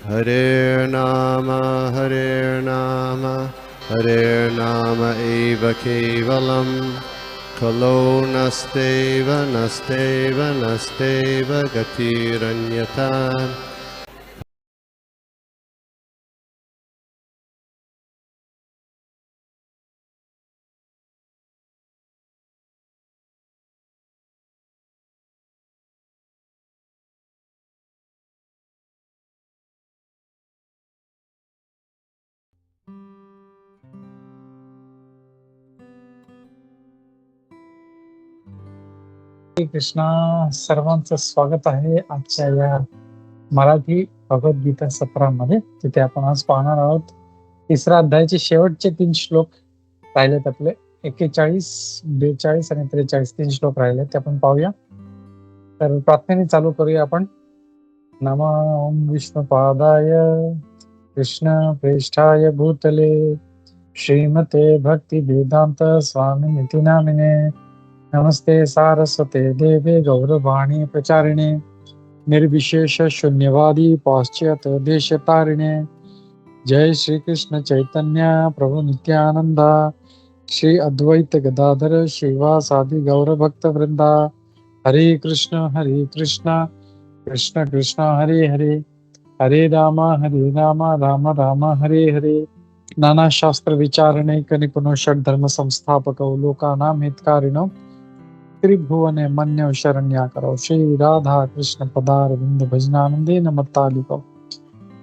Hare Nama Hare Nama eva kevalam Kalo nasteva nasteva nasteva gatiranyata. Shri Krishna, सर्वांचं स्वागत आहे आजच्या या मराठी भगवद्गीता सत्रामध्ये. तिथे आपण आज पाहणार आहोत तिसरा अध्यायाचे शेवटचे 3 श्लोक राहिलेत आपले. 41, 42 आणि 43 3 श्लोक राहिले ते आपण पाहूया. तर प्रार्थनेने चालू करूया आपण. नमो ओम विष्णुपादाय कृष्ण प्रेष्ठाय भूतले श्रीमते भक्ति वेदांत स्वामिनिति नामिने नमस्ते सारस्वते देवे गौरवाणी प्रचारिणे निर्विशेष शून्यवादी पाश्चात्य देशतारिणे. जय श्री कृष्ण चैतन्य प्रभु नित्यानंदा श्री अद्वैत गदाधर श्रीवासादि गौर भक्त वृंदा. हरे कृष्ण कृष्ण कृष्ण हरे हरे हरे राम राम राम हरे हरे. नाना शास्त्र विचारणे निपुण षड्धर्म संस्थापक लोकानां हितकारिणो त्रिभुवने मन्य शरण्या करो श्री राधा कृष्ण पदारविंद भजनानंदे नमतालिको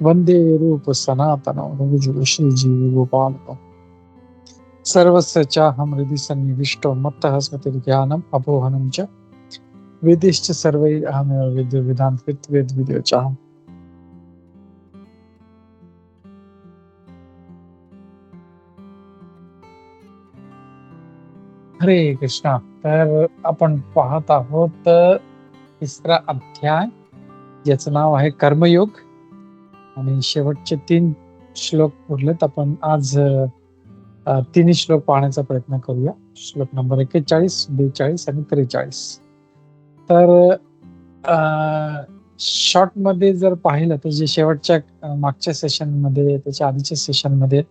वंदे रूप सनातनो रघुजुग श्री जीव गोपालको सर्वस्य चाहं हृदि सन्निविष्टो मत्तः स्मृतिर्ज्ञानम् अपोहनं च वेदिश्च सर्वैः अहमेव वेद्यो वेदान्त वेद विद्यो चाहम्. हरे कृष्णा. तर आपण पाहत आहोत तिसरा अध्याय, ज्याचं नाव आहे कर्मयोग, आणि शेवटचे 3 श्लोक उरलेत. आपण आज 3 श्लोक पाहण्याचा प्रयत्न करूया. श्लोक नंबर 41, 42 आणि 43. तर शॉर्ट मध्ये जर पाहिलं तर जे शेवटच्या मागच्या सेशन मध्ये, त्याच्या आधीच्या सेशन मध्ये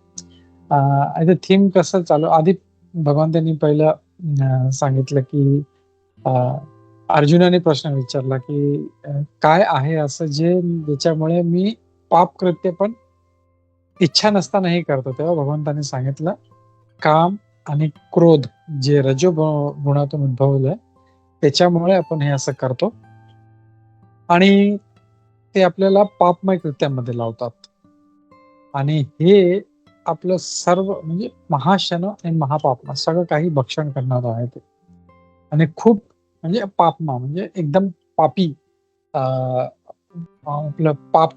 थीम कसं चालू, आधी भगवंतांनी पहिलं सांगितलं की अर्जुनाने प्रश्न विचारला की काय आहे असं ज्याच्यामुळे मी पाप कृत्य पण इच्छा नसतानाही करतो. तेव्हा भगवंतांनी सांगितलं काम आणि क्रोध जे रजो गुणातून उद्भवलंय त्याच्यामुळे आपण हे असं करतो, आणि ते आपल्याला पापमय कृत्यामध्ये लावतात. आणि हे आपलं सर्व म्हणजे महाशन आणि महापापमा सगळं काही भक्षण करणार आहे ते, आणि खूप म्हणजे पापमा म्हणजे एकदम पापी आपलं पाप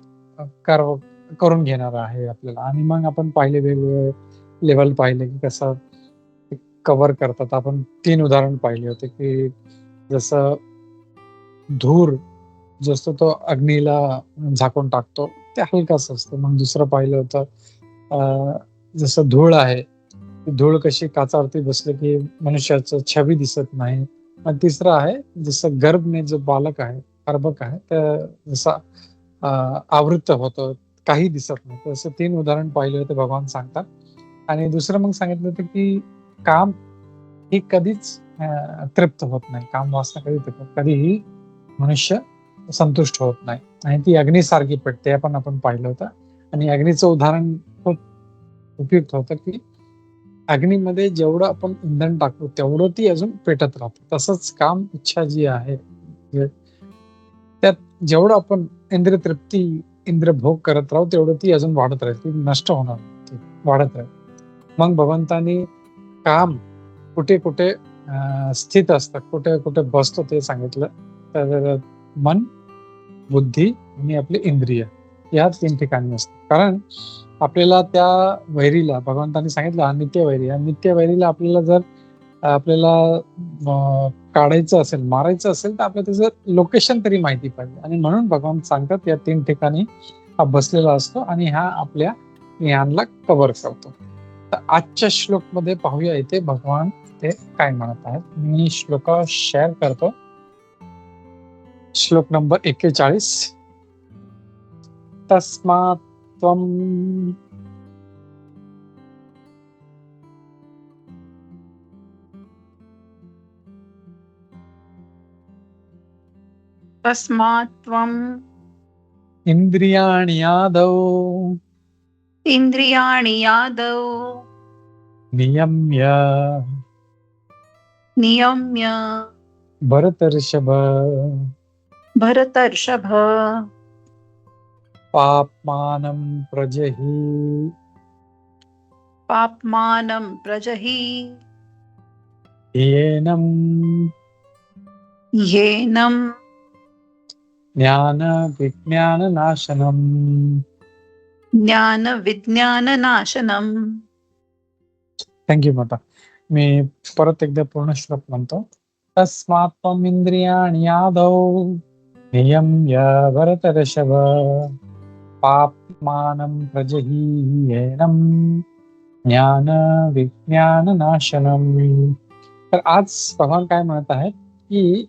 करून घेणार आहे आपल्याला. आणि मग आपण पाहिले वेगवेगळे लेवल पाहिले की कसं कव्हर करतात. आपण 3 उदाहरण पाहिले होते की जसं धूर जसं तो अग्नीला झाकून टाकतो ते हलकाच असतं. मग दुसरं पाहिलं होतं जसं धूळ आहे, धूळ कशी काचावरती बसले की मनुष्याचं छबी दिसत नाही. मग तिसरं आहे जसं गर्भने जो बालक आहे, अर्भक आहे, तर जसा आवृत्त होतं, काही दिसत नाही. तसं 3 उदाहरण पाहिले होते भगवान सांगतात. आणि दुसरं मग सांगितलं होतं की काम ही कधीच तृप्त होत नाही. काम वासना कधीही मनुष्य संतुष्ट होत नाही, आणि ती अग्नीसारखी पेटते, आपण पाहिलं होतं. आणि अग्नीचं उदाहरण खूप उपयुक्त होतं की अग्नीमध्ये जेवढं आपण इंधन टाकतो तेवढं ती अजून पेटत राहते. तसंच काम इच्छा जी आहे त्यात जेवढं आपण इंद्रिय तृप्ती इंद्रिय भोग करत राहू तेवढं ती अजून वाढत राहील, ती नष्ट होणार, ती वाढत राहील. मग भगवंतांनी काम कुठे कुठे स्थित असतं, कुठे कुठे बसतो ते सांगितलं. तर मन, बुद्धी आणि आपले इंद्रिय या 3 ठिकाणी असतं. कारण आपल्याला त्या वैरीला भगवंतांनी सांगितलं नित्य वैरी, या नित्य वैरीला आपल्याला काढायचं असेल, मारायचं असेल, तर आपल्याला त्याचं लोकेशन तरी माहिती पाहिजे. आणि म्हणून भगवान सांगतात या 3 ठिकाणी हा बसलेला असतो आणि हा आपल्या ज्ञानला कव्हर करतो. तर आजच्या श्लोक मध्ये पाहूया इथे भगवान ते काय म्हणत आहेत. मी श्लोक शेअर करतो. श्लोक नंबर 41. तस्मात् त्वं तस्मात् त्वम् इंद्रियाणि आदौ इंद्रियाणि आदौ नियम्य नियम्य भरतर्षभ भरतर्षभ पाप्मानं प्रजहि पाप्मानं प्रजहि येनं येनं ज्ञान विज्ञान नाशनम. ज्ञान विज्ञान नाशनम. थँक्यू माता. मी परत एकदा पूर्ण श्लोक म्हणतो. तस्मात् त्वम् इंद्रियाणि आदौ नियम्य भरतर्षभ पाप्मानं प्रजहि येनं ज्ञान विज्ञान नाशनम. तर आज भगवान काय म्हणत आहेत की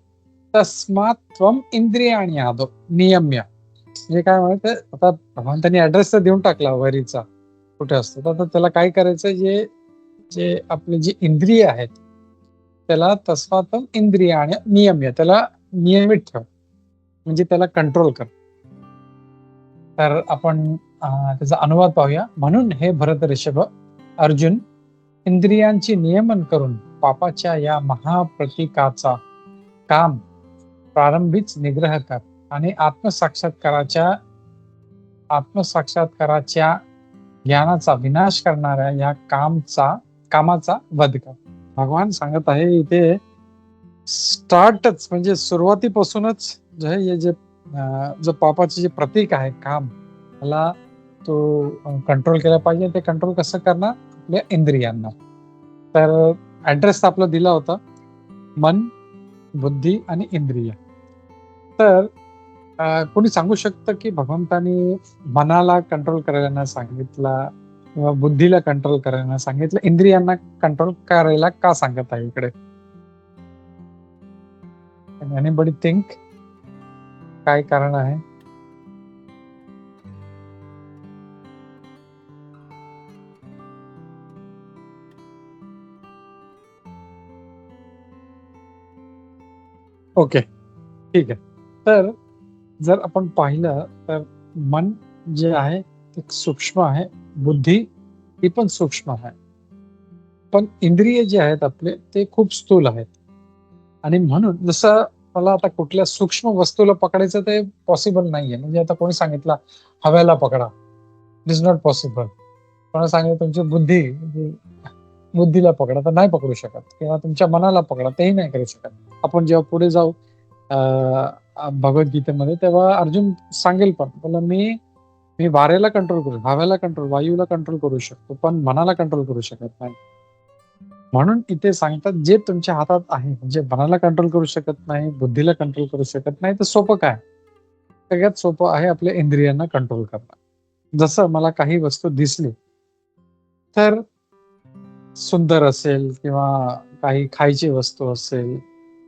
तस्मात् त्वम् इंद्रियाणि आदौ नियम्य. म्हणजे काय म्हणत आता भगवान त्यांनी ऍड्रेस तर देऊन टाकला वरीचा कुठे असतो. तर आता त्याला काय करायचं, जे जे आपले जे इंद्रिय आहेत त्याला तस्मात् इंद्रियाणि नियम्य, त्याला नियमित ठेव, म्हणजे त्याला कंट्रोल कर. तर आपण त्याचा अनुवाद पाहूया. म्हणून हे भरत ऋषभ अर्जुन, इंद्रियांचे नियमन करून पापाच्या या महाप्रतीकाचा काम प्रारंभीच निग्रह कर आणि आत्मसाक्षात्काराच्या ज्ञानाचा विनाश करणाऱ्या या कामाचा वध कर. भगवान सांगत आहे इथे स्टार्टच म्हणजे सुरुवातीपासूनच जो पापाचे जे प्रतीक आहे काम, त्याला तो कंट्रोल केला पाहिजे. ते कंट्रोल कसं करणार? आपल्या इंद्रियांना. तर ऍड्रेस आपला दिला होता मन, बुद्धी आणि इंद्रिय. तर कोणी सांगू शकतं की भगवंतानी मनाला कंट्रोल करायला नाही सांगितला किंवा बुद्धीला कंट्रोल करायला नाही सांगितलं, इंद्रियांना कंट्रोल करायला का सांगत आहे इकडे? एनीबडी थिंक काय कारण आहे? ओके, ठीक आहे. तर जर आपण पाहिलं तर मन जे आहे ते सूक्ष्म आहे, बुद्धी ही पण सूक्ष्म आहे, पण इंद्रिय जे आहेत आपले ते खूप स्थूल आहेत. आणि म्हणून जसं मला आता कुठल्या सूक्ष्म वस्तूला पकडायचं ते पॉसिबल नाहीये. म्हणजे आता कोणी सांगितलं हव्याला पकडा, इट इज नॉट पॉसिबल. कोणी सांगितलं तुमची बुद्धीला पकडा, तर नाही पकडू शकत. किंवा तुमच्या मनाला पकडा, तेही नाही करू शकत. आपण जेव्हा पुढे जाऊ भगवद्गीतेमध्ये, तेव्हा अर्जुन सांगेल पण बोला मी वाऱ्याला कंट्रोल करू, हव्याला कंट्रोल, वायूला कंट्रोल करू शकतो, पण मनाला कंट्रोल करू शकत नाही. म्हणून इथे सांगतात जे तुमच्या हातात आहे, म्हणजे मनाला कंट्रोल करू शकत नाही, बुद्धीला कंट्रोल करू शकत नाही, तर सोपं काय? सगळ्यात सोपं आहे आपल्या इंद्रियांना कंट्रोल करणं. जसं मला काही वस्तू दिसली, तर सुंदर असेल किंवा काही खायची वस्तू असेल,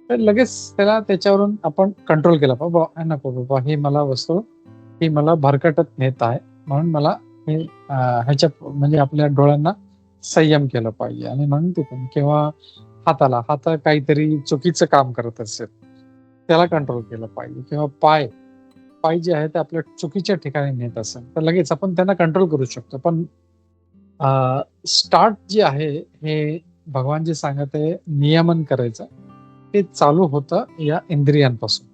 तर लगेच त्याच्यावरून आपण कंट्रोल केला पाहिजे. नको बाबा, ही मला भरकटत नेत आहे, म्हणून मला ह्याच्या म्हणजे आपल्या डोळ्यांना संयम केला पाहिजे. आणि म्हणून तिथून किंवा हात काहीतरी चुकीचं काम करत असेल, त्याला कंट्रोल केलं पाहिजे. किंवा पाय जे आहे ते आपल्या चुकीच्या ठिकाणी नेत असेल, तर लगेच आपण त्यांना कंट्रोल करू शकतो. पण स्टार्ट जे आहे हे भगवान जे सांगत आहे नियमन करायचं, ते चालू होतं या इंद्रियांपासून.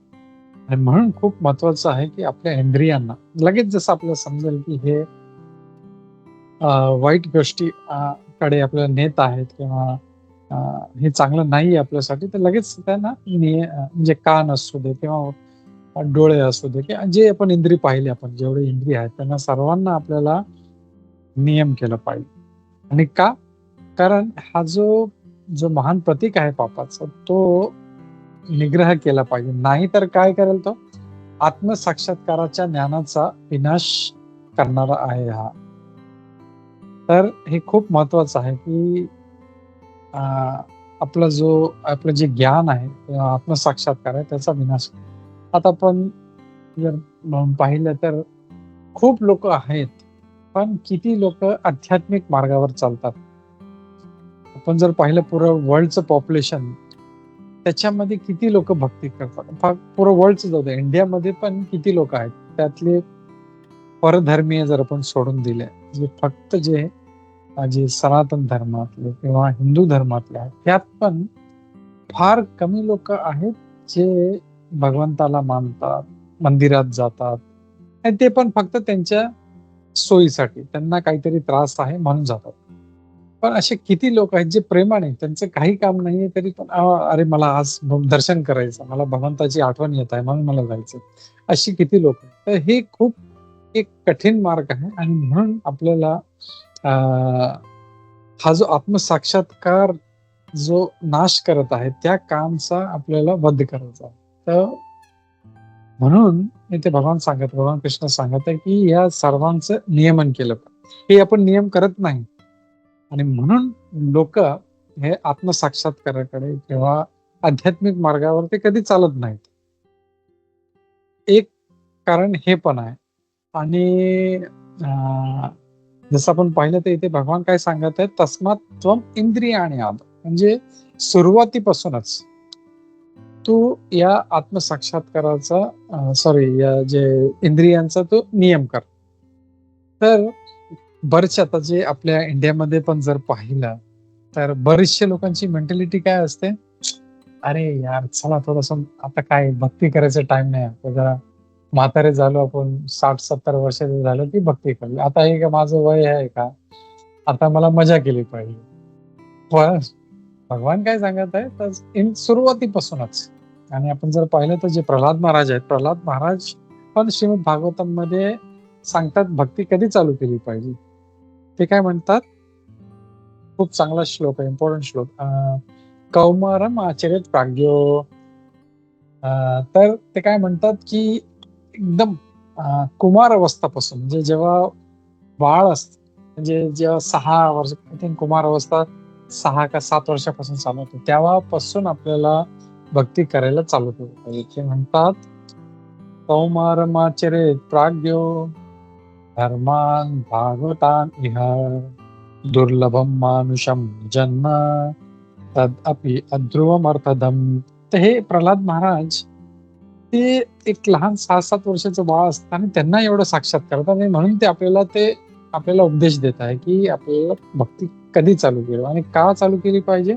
आणि म्हणून खूप महत्वाचं आहे की आपल्या इंद्रियांना लगेच जसं आपल्याला समजेल की हे वाईट गोष्टी कडे आपल्याला नेत आहेत किंवा हे चांगलं नाही आपल्यासाठी, तर लगेच त्यांना म्हणजे कान असू दे किंवा डोळे असू दे किंवा जे आपण इंद्रिय पाहिले, आपण जेवढे इंद्रिय आहेत त्यांना सर्वांना आपल्याला नियम केलं पाहिजे. आणि का? कारण हा जो महान प्रतीक आहे पापाचा, तो निग्रह केला पाहिजे. नाही तर काय करेल? तो आत्मसाक्षात्काराच्या ज्ञानाचा विनाश करणारा आहे हा. तर हे खूप महत्वाचं आहे की आपलं जे ज्ञान आहे किंवा आत्मसाक्षात्कार आहे त्याचा विनाश. आता आपण जर पाहिलं तर खूप लोक आहेत, पण किती लोक आध्यात्मिक मार्गावर चालतात? आपण जर पाहिलं पुरं वर्ल्डचं पॉप्युलेशन, त्याच्यामध्ये किती लोक भक्ती करतात? पुरं वर्ल्डचं जाऊ दे, इंडियामध्ये पण किती लोक आहेत? त्यातले परधर्मीय जर आपण सोडून दिले, जे फक्त जे सनातन धर्मातले किंवा हिंदू धर्मातले आहेत, त्यात पण फार कमी लोक आहेत जे भगवंताला मानतात, मंदिरात जातात, आणि ते पण फक्त त्यांच्या सोयीसाठी. त्यांना काहीतरी त्रास आहे म्हणून जातात. पण असे किती लोक आहेत जे प्रेमाने, त्यांचं काही काम नाहीये तरी पण अरे मला आज दर्शन करायचं, मला भगवंताची आठवण येत आहे म्हणून मला जायचं. अशी किती लोक आहेत. तर हे खूप एक कठीण मार्ग आहे, आणि म्हणून आपल्याला हा जो आत्मसाक्षात्कार जो नाश करत आहे, त्या कामचा आपल्याला वध करायचा आहे. तर म्हणून इथे भगवान कृष्ण सांगत आहे की या सर्वांचं नियमन केलं पाहिजे. हे आपण नियम करत नाही, आणि म्हणून लोक हे आत्मसाक्षात्काराकडे किंवा आध्यात्मिक मार्गावर ते कधी चालत नाहीत. एक कारण हे पण आहे. आणि जसं आपण पाहिलं तर इथे भगवान काय सांगत आहेत, तस्मात त्वम इंद्रियाणि आद, म्हणजे सुरुवातीपासूनच तू या आत्मसाक्षात्काराचा या जे इंद्रियांचा तो नियम कर. तर बरेचसे आता जे आपल्या इंडियामध्ये पण जर पाहिलं तर बरेचशे लोकांची मेंटॅलिटी काय असते, अरे यार चला थोडस आता काय भक्ती करायचं टाइम नाही, आता जरा म्हातारे झालो आपण, 60-70 वर्षाचे झालं की भक्ती करली, आता हे का माझं वय आहे का, आता मला मजा केली पाहिजे. पण भगवान काय सांगत आहे, तर सुरुवातीपासूनच. आणि आपण जर पाहिलं तर जे प्रल्हाद महाराज आहेत, प्रल्हाद महाराज पण श्रीमद भागवतम मध्ये सांगतात भक्ती कधी चालू केली पाहिजे. ते काय म्हणतात, खूप चांगला श्लोक आहे, इम्पॉर्टंट श्लोक. कौमारम आचरेत प्राज्ञो. तर ते काय म्हणतात की एकदम कुमार अवस्थापासून, म्हणजे जेव्हा बाळ असत, म्हणजे जेव्हा 6 वर्ष, कुमार अवस्था 6 का 7 वर्षापासून चालू होते, तेव्हापासून आपल्याला भक्ती करायला चालू केली पाहिजे. ते म्हणतात कौमारमाचरेत प्राज्ञो धर्मान भागवतान इह दुर्लभम मानुषम जन्म तदपि अध्रुवमर्थदम. तर हे प्रल्हाद महाराज ते एक लहान 6-7 वर्षाचं बाळ असतं, आणि त्यांना एवढं साक्षात करतात, आणि म्हणून ते आपल्याला उपदेश देत आहे की आपल्याला भक्ती कधी चालू केली आणि का चालू केली पाहिजे.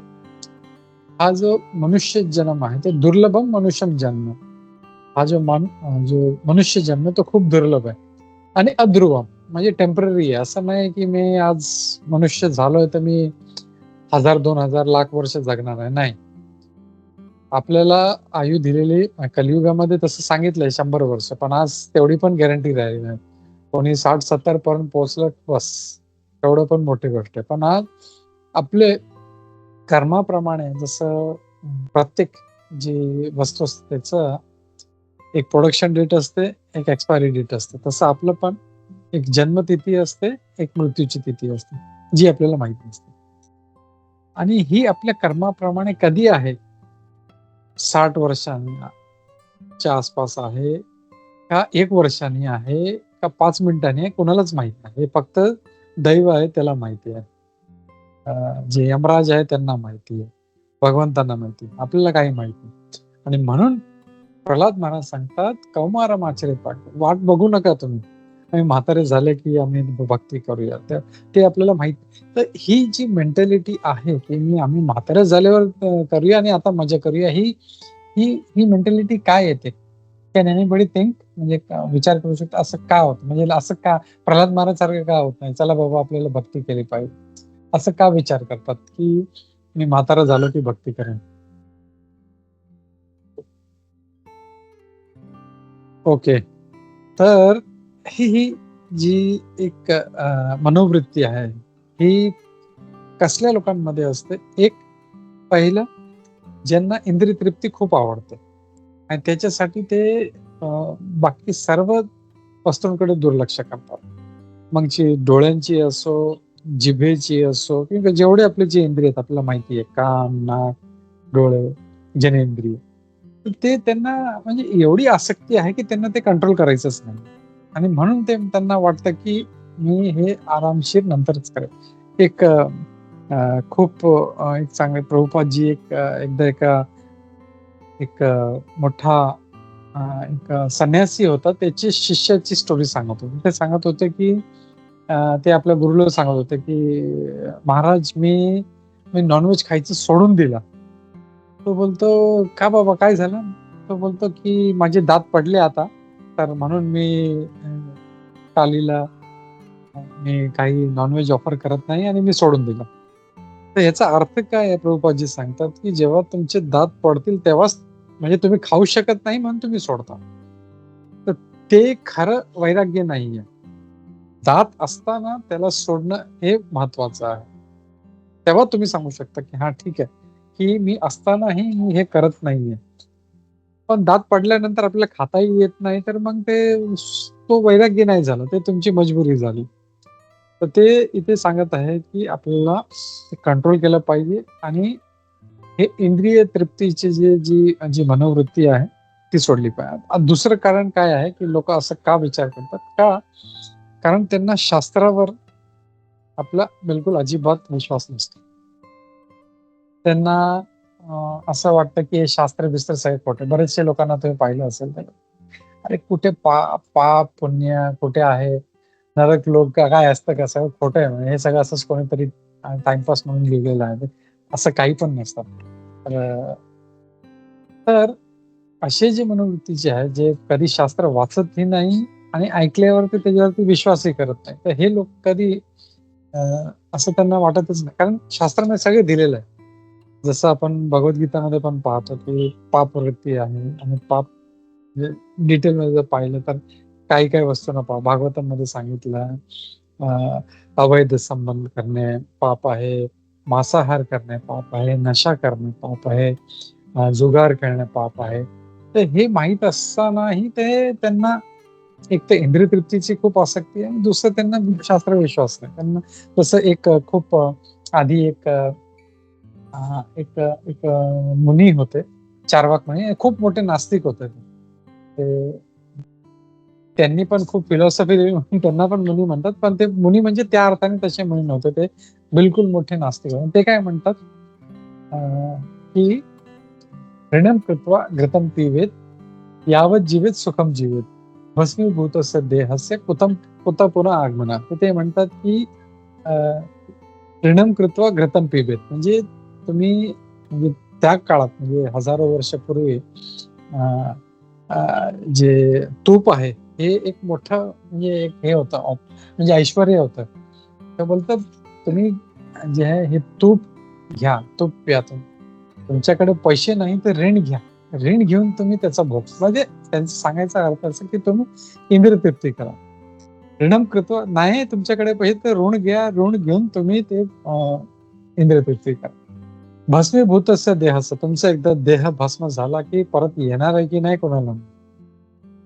हा जो मनुष्य जन्म आहे ते दुर्लभम मनुष्यम जन्म, हा जो मनुष्य जन्म तो खूप दुर्लभ आहे, आणि अध्रुवम म्हणजे टेम्पररी आहे. असं नाही की मी आज मनुष्य झालोय तर मी 1000, 2000, लाख वर्ष जगणार आहे, नाही. आपल्याला आयु दिलेली कलियुगामध्ये तसं सांगितलंय 100 वर्ष, पण आज तेवढी पण गॅरंटी राहिली नाही. कोणी 60-70 पर्यंत पोहोचलं, बस तेवढं पण मोठी गोष्ट आहे. पण आज आपले कर्माप्रमाणे, जसं प्रत्येक जी वस्तू असते त्याचं एक प्रोडक्शन डेट असते, एक एक्सपायरी डेट असते, तसं आपलं पण एक जन्मतिथी असते, एक मृत्यूची तिथी असते, जी आपल्याला माहित नसते. आणि ही आपल्या कर्माप्रमाणे कधी आहे, 60 वर्षांच्या आसपास आहे का 1 वर्षांनी आहे का 5 मिनिटांनी आहे, कोणालाच माहित नाही. हे फक्त दैव आहे त्याला माहिती आहे. जे यमराज आहे त्यांना माहिती आहे, भगवंतांना माहिती, आपल्याला काही माहिती नाही. आणि म्हणून प्रल्हाद महाराज सांगतात कौमारम आचरेत प्राज्ञो, वाट बघू नका तुम्ही आम्ही म्हातारे झाले की आम्ही भक्ती करूया, ते आपल्याला माहित. तर ही जी मेंटॅलिटी आहे की आम्ही म्हातारे झाल्यावर करूया आणि आता मजा करूया, ही मेंटॅलिटी काय येते, कॅन एनीबडी थिंक, म्हणजे विचार करू शकता असं का होतं, म्हणजे असं का प्रल्हाद महाराज सारखं का होत नाही, चला बाबा आपल्याला भक्ती केली पाहिजे, असं का विचार करतात की मी म्हातारा झालो की भक्ती करेन. ओके, तर ही जी एक मनोवृत्ती आहे, ही कसल्या लोकांमध्ये असते. एक पहिलं, ज्यांना इंद्रिय तृप्ती खूप आवडते आणि त्याच्यासाठी ते बाकी सर्व वस्तूंकडे दुर्लक्ष करतात. मग जी डोळ्यांची असो, जिभेची असो, किंवा जेवढे आपले जे इंद्रिय आहेत आपल्याला माहिती आहे, कान, नाक, डोळे, जनेंद्रिय, ते त्यांना म्हणजे एवढी आसक्ती आहे की त्यांना ते कंट्रोल करायचंच नाही. आणि म्हणून ते त्यांना वाटतं की मी हे आरामशीर नंतरच करेन. एक खूप एक चांगले प्रभुपादजी एकदा एक मोठा एक संन्यासी होता, त्याची शिष्याची स्टोरी सांगत होते. ते सांगत होते की ते आपल्या गुरुला सांगत होते की महाराज मी नॉनव्हेज खायचं सोडून दिला. तो बोलतो, का बाबा काय झालं? तो बोलतो की माझे दात पडले आता, तर म्हणून मी टालीला मी काही नॉनव्हेज ऑफर करत नाही आणि मी सोडून दिलं. तर याचा अर्थ काय आहे? प्रभुपादजी सांगतात की जेव्हा तुमचे दात पडतील तेव्हाच, म्हणजे तुम्ही खाऊ शकत नाही म्हणून तुम्ही सोडता. तर ते खरं वैराग्य नाहीये. दात असताना त्याला सोडणं हे महत्वाचं आहे. तेव्हा तुम्ही सांगू शकता की हा ठीक आहे, की मी असतानाही मी हे करत नाहीये. पण दात पडल्यानंतर आपल्याला खाताही येत नाही, तर मग तो वैराग्य नाही झाला, ते तुमची मजबुरी झाली. तर ते इथे सांगत आहे की आपल्याला कंट्रोल केलं पाहिजे आणि हे इंद्रिय तृप्तीची जी जी मनोवृत्ती आहे ती सोडली पाहिजे. दुसरं कारण काय आहे की लोक असं का विचार करतात का? कारण त्यांना शास्त्रावर आपला बिलकुल अजिबात विश्वास नसतो. त्यांना असं वाटतं की हे शास्त्र बिस्त्र सगळे खोटे. बरेचसे लोकांना तुम्ही पाहिलं असेल तर, अरे कुठे पाप पुण्य कुठे आहे, नरक लोक काय असतं का? सगळं खोटं आहे म्हणे. हे सगळं असंच कोणीतरी टाइमपास म्हणून लिहिलेलं आहे. असं काही पण नसतं. तर असे जे मनोवृत्तीचे आहे, जे कधी शास्त्र वाचतही नाही आणि ऐकल्यावरती त्याच्यावरती विश्वासही करत नाही, तर हे लोक कधी असं त्यांना वाटतच नाही. कारण शास्त्राने सगळे दिलेलं आहे. जसं आपण भगवद्गीतामध्ये पण पाहतो की पाप वृत्ती आहे आणि पाप डिटेलमध्ये जर पाहिलं तर काही काही वस्तू न पाप भागवतांमध्ये सांगितलं. अवैध संबंध करणे पाप आहे, मांसाहार करणे पाप आहे, नशा करणे पाप आहे, जुगार खेळणे पाप आहे. तर हे माहीत असतानाही ते त्यांना एक तर इंद्रिय तृप्तीची खूप आसक्ती आहे आणि दुसरं त्यांना शास्त्र विश्वास नाही. त्यांना तसं एक खूप आधी एक एक एक मुनी होते, चार्वाक म्हणे, खूप मोठे नास्तिक होते ते. त्यांनी पण खूप फिलॉसॉफी म्हणून त्यांना पण मुनी म्हणतात, पण ते मुनी म्हणजे त्या अर्थाने तसे मुनी नव्हते. ते बिलकुल मोठे नास्तिक होते. ते काय म्हणतात की ऋणम कृत्वा घृतम पिबेत यावत जीवेत सुखम जीवेत भस्मीभूतस्य देहस्य कुत पुन्हा आगमनात. तर ते म्हणतात की ऋणम कृत्वा घृतम पिबेत, म्हणजे तुम्ही म्हणजे त्या काळात म्हणजे हजारो वर्षापूर्वी जे तूप आहे हे एक मोठं म्हणजे एक हे होतं, म्हणजे ऐश्वर्य होतं. तर बोलतात तुम्ही जे आहे हे तूप घ्या, तूप प्या. तुमच्याकडे पैसे नाही तर ऋण घ्या, ऋण घेऊन तुम्ही त्याचा भोग, म्हणजे त्यांचा सांगायचा अर्थ असं की तुम्ही इंद्रिय तृप्ती करा. ऋणम कृत्वा नाही तुमच्याकडे पैसे तर ऋण घ्या, ऋण घेऊन तुम्ही ते इंद्रिय तृप्ती करा. भस्मीभूतस्य देहस्य, तुमचा एकदा देह भस्म झाला की परत येणार आहे की नाही कोणाला.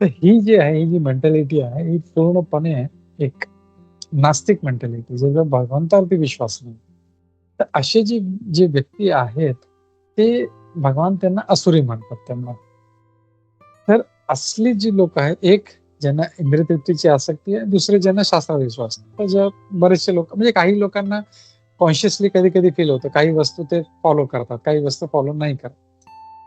तर ही जी आहे, ही जी मेंटॅलिटी आहे, ही पूर्णपणे एक नास्तिक मेंटॅलिटी, ज्याचा भगवंतावरती विश्वास नाही. तर असे जे व्यक्ती आहेत ते भगवान त्यांना असुरी म्हणतात त्यांना. तर असली जी लोक आहेत, एक ज्यांना इंद्रिय तृप्तीची आसक्ती आहे, दुसरे ज्यांना शास्त्रावर विश्वास नाही. तर जे बरेचसे लोक म्हणजे काही लोकांना कॉन्शियसली कधी कधी फील होतं, काही वस्तू ते फॉलो करतात, काही वस्तू फॉलो नाही करत.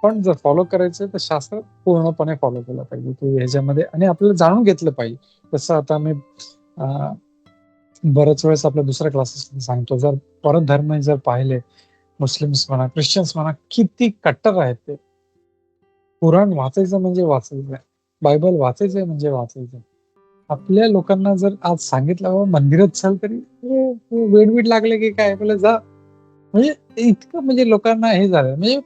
पण जर फॉलो करायचं तर शास्त्र पूर्णपणे फॉलो केलं पाहिजे की ह्याच्यामध्ये, आणि आपल्याला जाणून घेतलं पाहिजे. तसं आता मी बऱ्याच वेळेस आपल्या दुसऱ्या क्लासेस सांगतो, जर परधर्म जर पाहिले, मुस्लिम्स म्हणा, ख्रिश्चन्स म्हणा, किती कट्टर आहेत ते. कुराण वाचायचं म्हणजे वाचायचं, बायबल वाचायचंय म्हणजे वाचायचं. आपल्या लोकांना जर आज सांगितलं बाबा मंदिरात चल, तरी वेडवीड लागले की काय, आपल्याला जा, म्हणजे इतकं म्हणजे लोकांना हे झालं, म्हणजे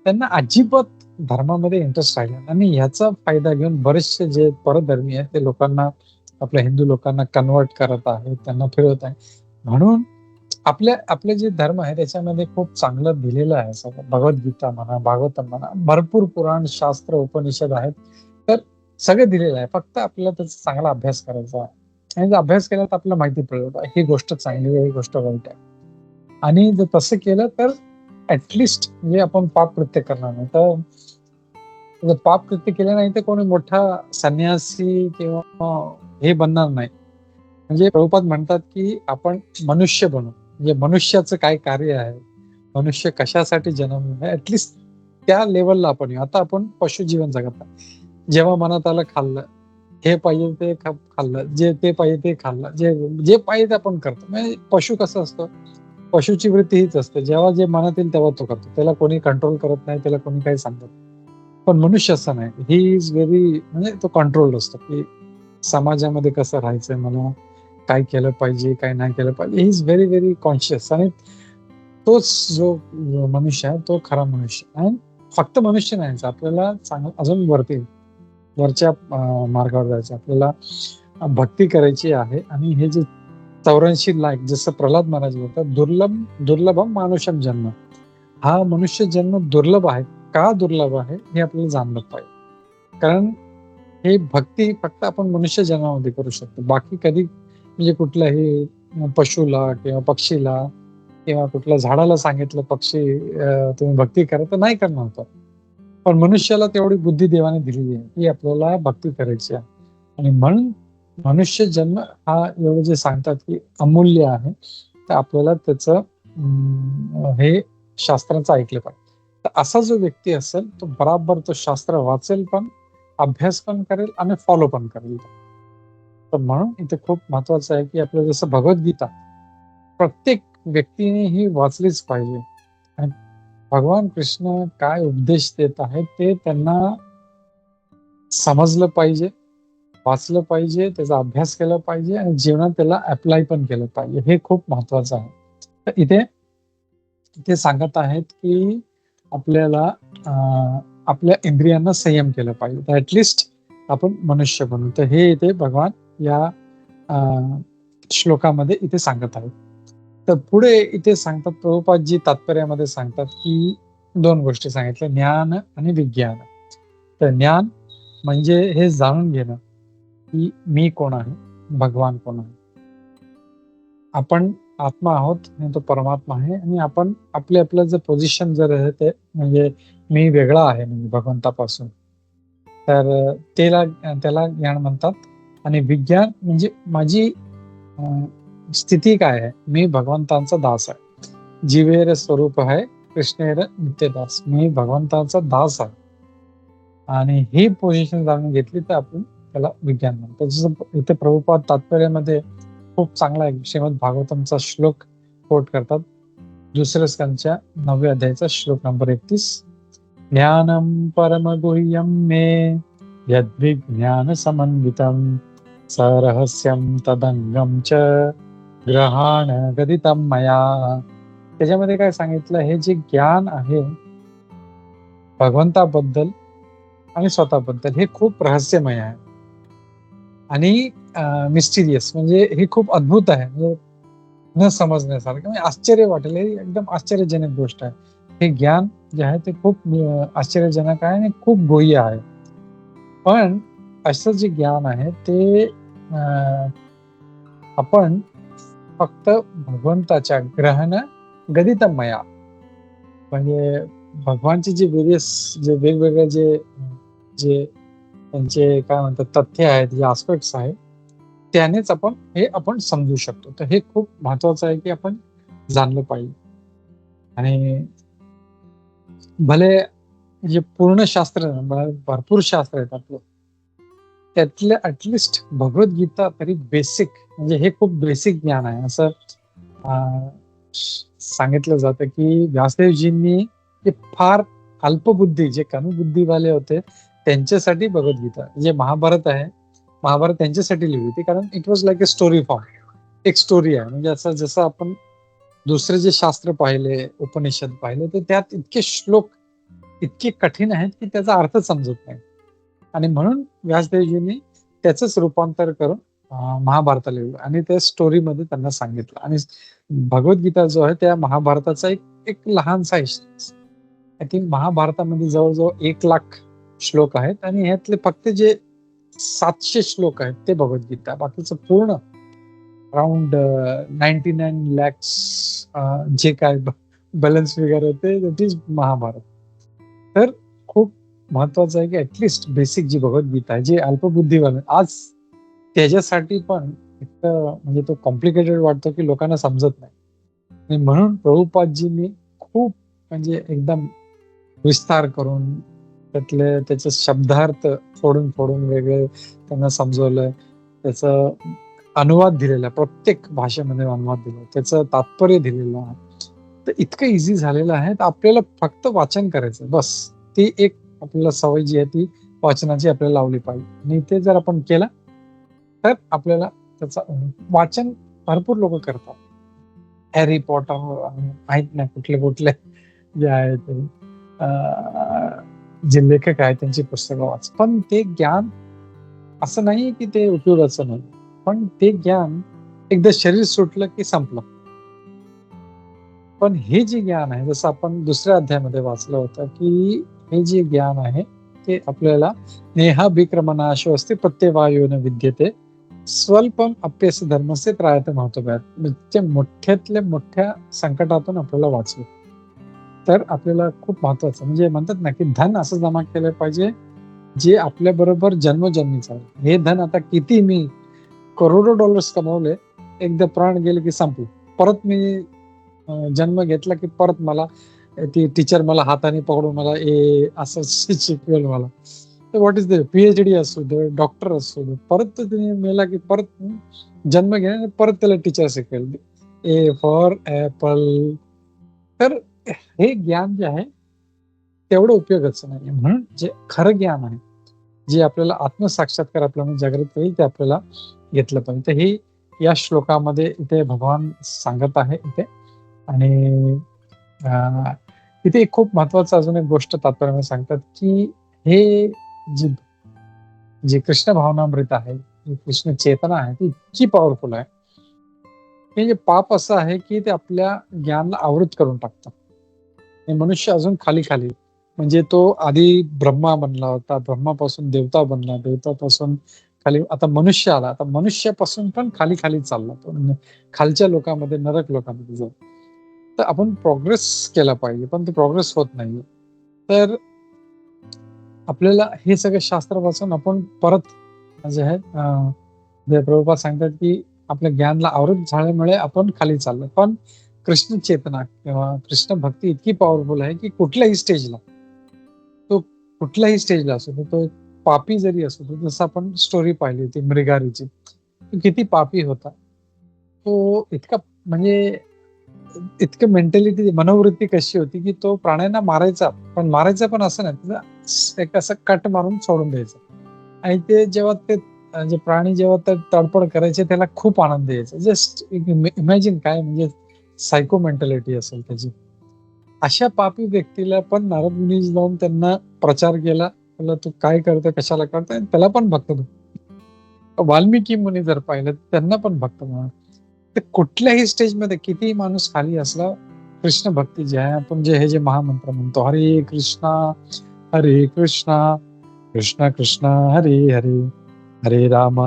त्यांना अजिबात धर्मामध्ये इंटरेस्ट राहिला. आणि ह्याचा फायदा घेऊन बरेचसे जे परधर्मी आहेत ते लोकांना, आपल्या हिंदू लोकांना कन्वर्ट करत आहेत, त्यांना फिरवत आहे. म्हणून आपले जे धर्म आहे त्याच्यामध्ये खूप चांगलं दिलेलं आहे. सगळं भगवद्गीता म्हणा, भागवतम म्हणा, भरपूर पुराण शास्त्र उपनिषद आहेत. तर सगळं दिलेलं आहे, फक्त आपल्याला त्याचा चांगला अभ्यास करायचा आहे. आणि जर अभ्यास केला तर आपल्याला माहिती पडेल ही गोष्ट चांगली आहे, ही गोष्ट वाईट आहे. आणि जर तसं केलं तर ऍटलिस्ट म्हणजे आपण पाप कृत्य करणार नाही. तर जर पाप कृत्य केलं नाही तर कोणी मोठा संन्यासी किंवा हे बनणार नाही. म्हणजे प्रभुपाद म्हणतात की आपण मनुष्य बनू, म्हणजे मनुष्याचं काय कार्य आहे, मनुष्य कशासाठी जन्मला आहे, ऍटलिस्ट त्या लेवलला आपण येऊ. आता आपण पशु जीवन जगत आहे. जेव्हा मनात आलं खाल्लं, हे पाहिजे ते खाल्लं, जे ते पाहिजे ते खाल्लं, जे जे पाहिजे ते आपण करतो. म्हणजे पशु कसं असतं, पशुची वृत्ती हीच असते, जेव्हा जे मनात येईल तेव्हा तो करतो, त्याला कोणी कंट्रोल करत नाही, त्याला कोणी काही सांगत नाही. पण मनुष्य असं नाही, ही इज व्हेरी, म्हणजे तो कंट्रोल्ड असतो की समाजामध्ये कसं राहायचंय, मला काय केलं पाहिजे, काय नाही केलं पाहिजे. He is very very conscious. आणि तोच जो मनुष्य आहे तो खरा मनुष्य. आणि फक्त मनुष्य नाही, आपल्याला अजून वरच्या मार्गावर जायचं, आपल्याला भक्ती करायची आहे. आणि हे जे 84 लाख, जसं प्रल्हाद महाराज बोलतात, दुर्लभम मानुषम जन्म. हा मनुष्य जन्म दुर्लभ आहे. का दुर्लभ आहे हे आपल्याला जाणलं पाहिजे. कारण हे भक्ती फक्त आपण मनुष्य जन्मामध्ये करू शकतो. बाकी कधी म्हणजे कुठल्याही पशुला किंवा पक्षीला किंवा कुठल्या झाडाला सांगितलं पक्षी तुम्ही भक्ती करा तर नाही करणार तो. पण मनुष्याला तेवढी बुद्धी देवाने दिलेली आहे की आपल्याला भक्ती करायची आहे. आणि म्हणून मनुष्य जन्म हा एवढं जे सांगतात की अमूल्य आहे, तर आपल्याला त्याचं हे शास्त्राचं ऐकलं पाहिजे. तर असा जो व्यक्ती असेल तो बराबर तो शास्त्र वाचेल पण, अभ्यास पण करेल आणि फॉलो पण करेल. तर म्हणून इथे खूप महत्वाचं आहे की आपलं जसं भगवद्गीता प्रत्येक व्यक्तीने ही वाचलीच पाहिजे. आणि भगवान कृष्ण काय उपदेश देत आहेत ते त्यांना समजलं पाहिजे, वाचलं पाहिजे, त्याचा अभ्यास केला पाहिजे आणि जीवनात त्याला अप्लाय पण केलं पाहिजे. हे खूप महत्वाचं आहे. तर इथे सांगत आहेत की आपल्याला आपल्या इंद्रियांना संयम केलं पाहिजे, तर ऍटलिस्ट आपण मनुष्य बनू. तर हे इथे भगवान या श्लोकामध्ये इथे सांगत आहेत. तर पुढे इथे सांगतात प्रभुपादजी तात्पर्यामध्ये सांगतात की 2 गोष्टी सांगितल्या, ज्ञान आणि विज्ञान. तर ज्ञान म्हणजे हे जाणून घेणं की मी कोण आहे, भगवान कोण आहे, आपण आत्मा आहोत आणि तो परमात्मा आहे. आणि आपण आपलं जे पोझिशन जर आहे ते म्हणजे मी वेगळा आहे म्हणजे भगवंतापासून, तर त्याला ज्ञान म्हणतात. आणि विज्ञान म्हणजे माझी स्थिती काय आहे, मी भगवंतांचा दास आहे. जीवेर स्वरूप आहे कृष्णेर नित्यदास, मी भगवंतांचा दास आहे. आणि ही पोझिशन जाणून घेतली तर आपण त्याला विज्ञान म्हणतो. जसं इथे प्रभुपाद तात्पर्यामध्ये खूप चांगला एक श्रीमद भागवतमचा श्लोक कोट करतात. 2 स्कंदच्या 9व्या अध्यायाचा श्लोक नंबर 31. ज्ञानम परम गुह्यम मे यद्विज्ञान समन्वितम सरहस्यम तदंगम च ग्रहाण गदितम मया. त्याच्यामध्ये काय सांगितलं, हे जे ज्ञान आहे भगवंताबद्दल आणि स्वतःबद्दल हे खूप रहस्यमय आहे आणि मिस्टिरियस, म्हणजे हे खूप अद्भुत आहे, म्हणजे न समजण्यासारखं, म्हणजे आश्चर्य वाटेल. हे एकदम आश्चर्यजनक गोष्ट आहे. हे ज्ञान जे आहे ते खूप आश्चर्यजनक आहे आणि खूप गुह्य आहे. पण असं जे ज्ञान आहे ते आपण फक्त भगवंताच्या ग्रहण गदितमया, म्हणजे भगवानचे जे वेगवेगळे जे त्यांचे काय म्हणतात तथ्य आहेत, जे आस्पेक्ट्स आहेत, त्यानेच आपण समजू शकतो. तर हे खूप महत्वाचं आहे की आपण जाणलं पाहिजे. आणि भले जे पूर्ण शास्त्र, भरपूर शास्त्र आहेत आपलं, त्यातले ऍटलिस्ट भगवद्गीता तरी बेसिक, म्हणजे हे खूप बेसिक ज्ञान आहे. असं सांगितलं जातं की व्यासदेवजींनी जे फार अल्पबुद्धी, जे कमी बुद्धीवाले होते त्यांच्यासाठी भगवद्गीता, जे महाभारत आहे, महाभारत त्यांच्यासाठी लिहिली होती. कारण it was like a story form, एक स्टोरी आहे. म्हणजे असं जसं आपण दुसरे जे शास्त्र पाहिले, उपनिषद पाहिले, तर त्यात इतके श्लोक इतके कठीण आहेत की त्याचा अर्थ समजत नाही. आणि म्हणून व्यासदेवजींनी त्याच रूपांतर करून महाभारत लिहिलं आणि त्या स्टोरीमध्ये त्यांना सांगितलं. आणि भगवद्गीता जो आहे त्या महाभारताचा एक लहानसा हिस्सा. आय थिंक महाभारतामध्ये जवळजवळ 1 लाख श्लोक आहेत आणि ह्यातले फक्त जे 700 श्लोक आहेत ते भगवद्गीता. बाकीचं पूर्ण अराउंड 99 लॅक्स जे काय बॅलन्स वगैरे ते दॅट इज महाभारत. तर खूप महत्वाचं आहे की ऍटलिस्ट बेसिक जी भगवद्गीता आहे, जे अल्पबुद्धीवाले आज त्याच्यासाठी पण इतकं म्हणजे तो कॉम्प्लिकेटेड वाटतो की लोकांना समजत नाही. आणि म्हणून प्रभुपादजींनी खूप म्हणजे एकदम विस्तार करून त्याचे शब्दार्थ फोडून फोडून वेगळे त्यांना समजवलंय. त्याचं अनुवाद दिलेला आहे. प्रत्येक भाषेमध्ये अनुवाद दिला. त्याचं तात्पर्य दिलेलं आहे. तर इतकं इझी झालेलं आहे. तर आपल्याला फक्त वाचन करायचं बस. ती एक आपल्याला सवय जी आहे ती वाचनाची आपल्याला लावली पाहिजे. आणि ते जर आपण केलं तर आपल्याला त्याचं वाचन भरपूर लोक करतात. हॅरी पॉटर माहित नाही कुठले कुठले जे आहे ते जे लेखक आहेत त्यांची पुस्तकं वाच. पण ते ज्ञान असं नाही की ते उपयोगाचं नाही, पण ते ज्ञान एकदा शरीर सुटलं की संपलं. पण हे जे ज्ञान आहे, जसं आपण दुसऱ्या अध्यायामध्ये वाचलं होतं की हे जे ज्ञान आहे ते आपल्याला नेहाभिक्रमनाशो अस्ति प्रत्यवायोन विद्यते स्वल्पम अप्यस्य धर्मस्य त्रायते महत्त्वात. म्हणजे मोठ्यातल्या मोठ्या संकटातून आपल्याला वाचलं तर आपल्याला खूप महत्वाचं म्हणजे म्हणतात ना की धन असं जमा केलं पाहिजे जे आपल्या बरोबर जन्मोजन्मीचं आहे. हे धन आता किती मी करोडो डॉलर्स कमवले, एकदा प्राण गेले की संपले. परत मी जन्म घेतला की परत मला ती टीचर मला हाताने पकडून मला असं शिकवेल मला. तर व्हॉट इज द PhD असू दे, डॉक्टर असू दे, परत तो तुम्ही मेला की परत जन्म घेणे परत त्याला टीचर शिकवेल. A for apple. तर हे ज्ञान जे आहे तेवढं उपयोगाचं नाही. म्हणून जे खरं ज्ञान आहे, जे आपल्याला आत्मसाक्षात्कार आपल्याला जागृत होईल ते आपल्याला घेतलं पाहिजे. तर हे या श्लोकामध्ये इथे भगवान सांगत आहे इथे. आणि इथे एक खूप महत्वाचं अजून एक गोष्ट तात्पर्याने सांगतात की हे जे कृष्ण भावनामृत आहे, जी कृष्ण चेतना आहे ती इतकी पॉवरफुल आहे. म्हणजे पाप असं आहे की ते आपल्या ज्ञानाला आवृत करून टाकतं. हे मनुष्य अजून खाली खाली म्हणजे तो आधी ब्रह्मा बनला होता, ब्रह्मापासून देवता बनला, देवतापासून खाली आता मनुष्य आला. आता मनुष्यापासून पण खाली खाली चालला तो, खालच्या लोकांमध्ये, नरक लोकांमध्ये जाऊ. तर आपण प्रोग्रेस केला पाहिजे, पण ते प्रोग्रेस होत नाही. तर आपल्याला हे सगळं शास्त्र वाचून आपण परत जे आहे प्रभुपाद सांगतात की आपल्या ज्ञानला आवृत झाल्यामुळे आपण खाली चाललो. पण कृष्ण चेतना किंवा कृष्ण भक्ती इतकी पॉवरफुल आहे की कुठल्याही स्टेजला असो तो पापी जरी असो, तो जसं आपण स्टोरी पाहिली होती मृगारीची, किती पापी होता तो, इतका म्हणजे इतकं मेंटॅलिटी मनोवृत्ती कशी होती की तो प्राण्यांना मारायचा पण असं नाही, एक असं कट मारून सोडून द्यायचं. आणि ते जेव्हा ते जे प्राणी जेव्हा तडफड करायचे त्याला खूप आनंद यायचा. जस्ट इमॅजिन काय म्हणजे सायको मेंटॅलिटी असेल त्याची. अशा पापी व्यक्तीला पण नारद मुनी जाऊन त्यांना प्रचार केला, त्याला तू काय करतोय, कशाला करतोय, त्याला पण भक्त. वाल्मिकी मुनी जर पाहिलं त्यांना पण भक्त म्हणा. तर कुठल्याही स्टेजमध्ये कितीही माणूस खाली असला, कृष्ण भक्ती जे आहे, आपण जे हे जे महामंत्र म्हणतो, हरे कृष्णा कृष्ण कृष्ण हरे हरे, हरे राम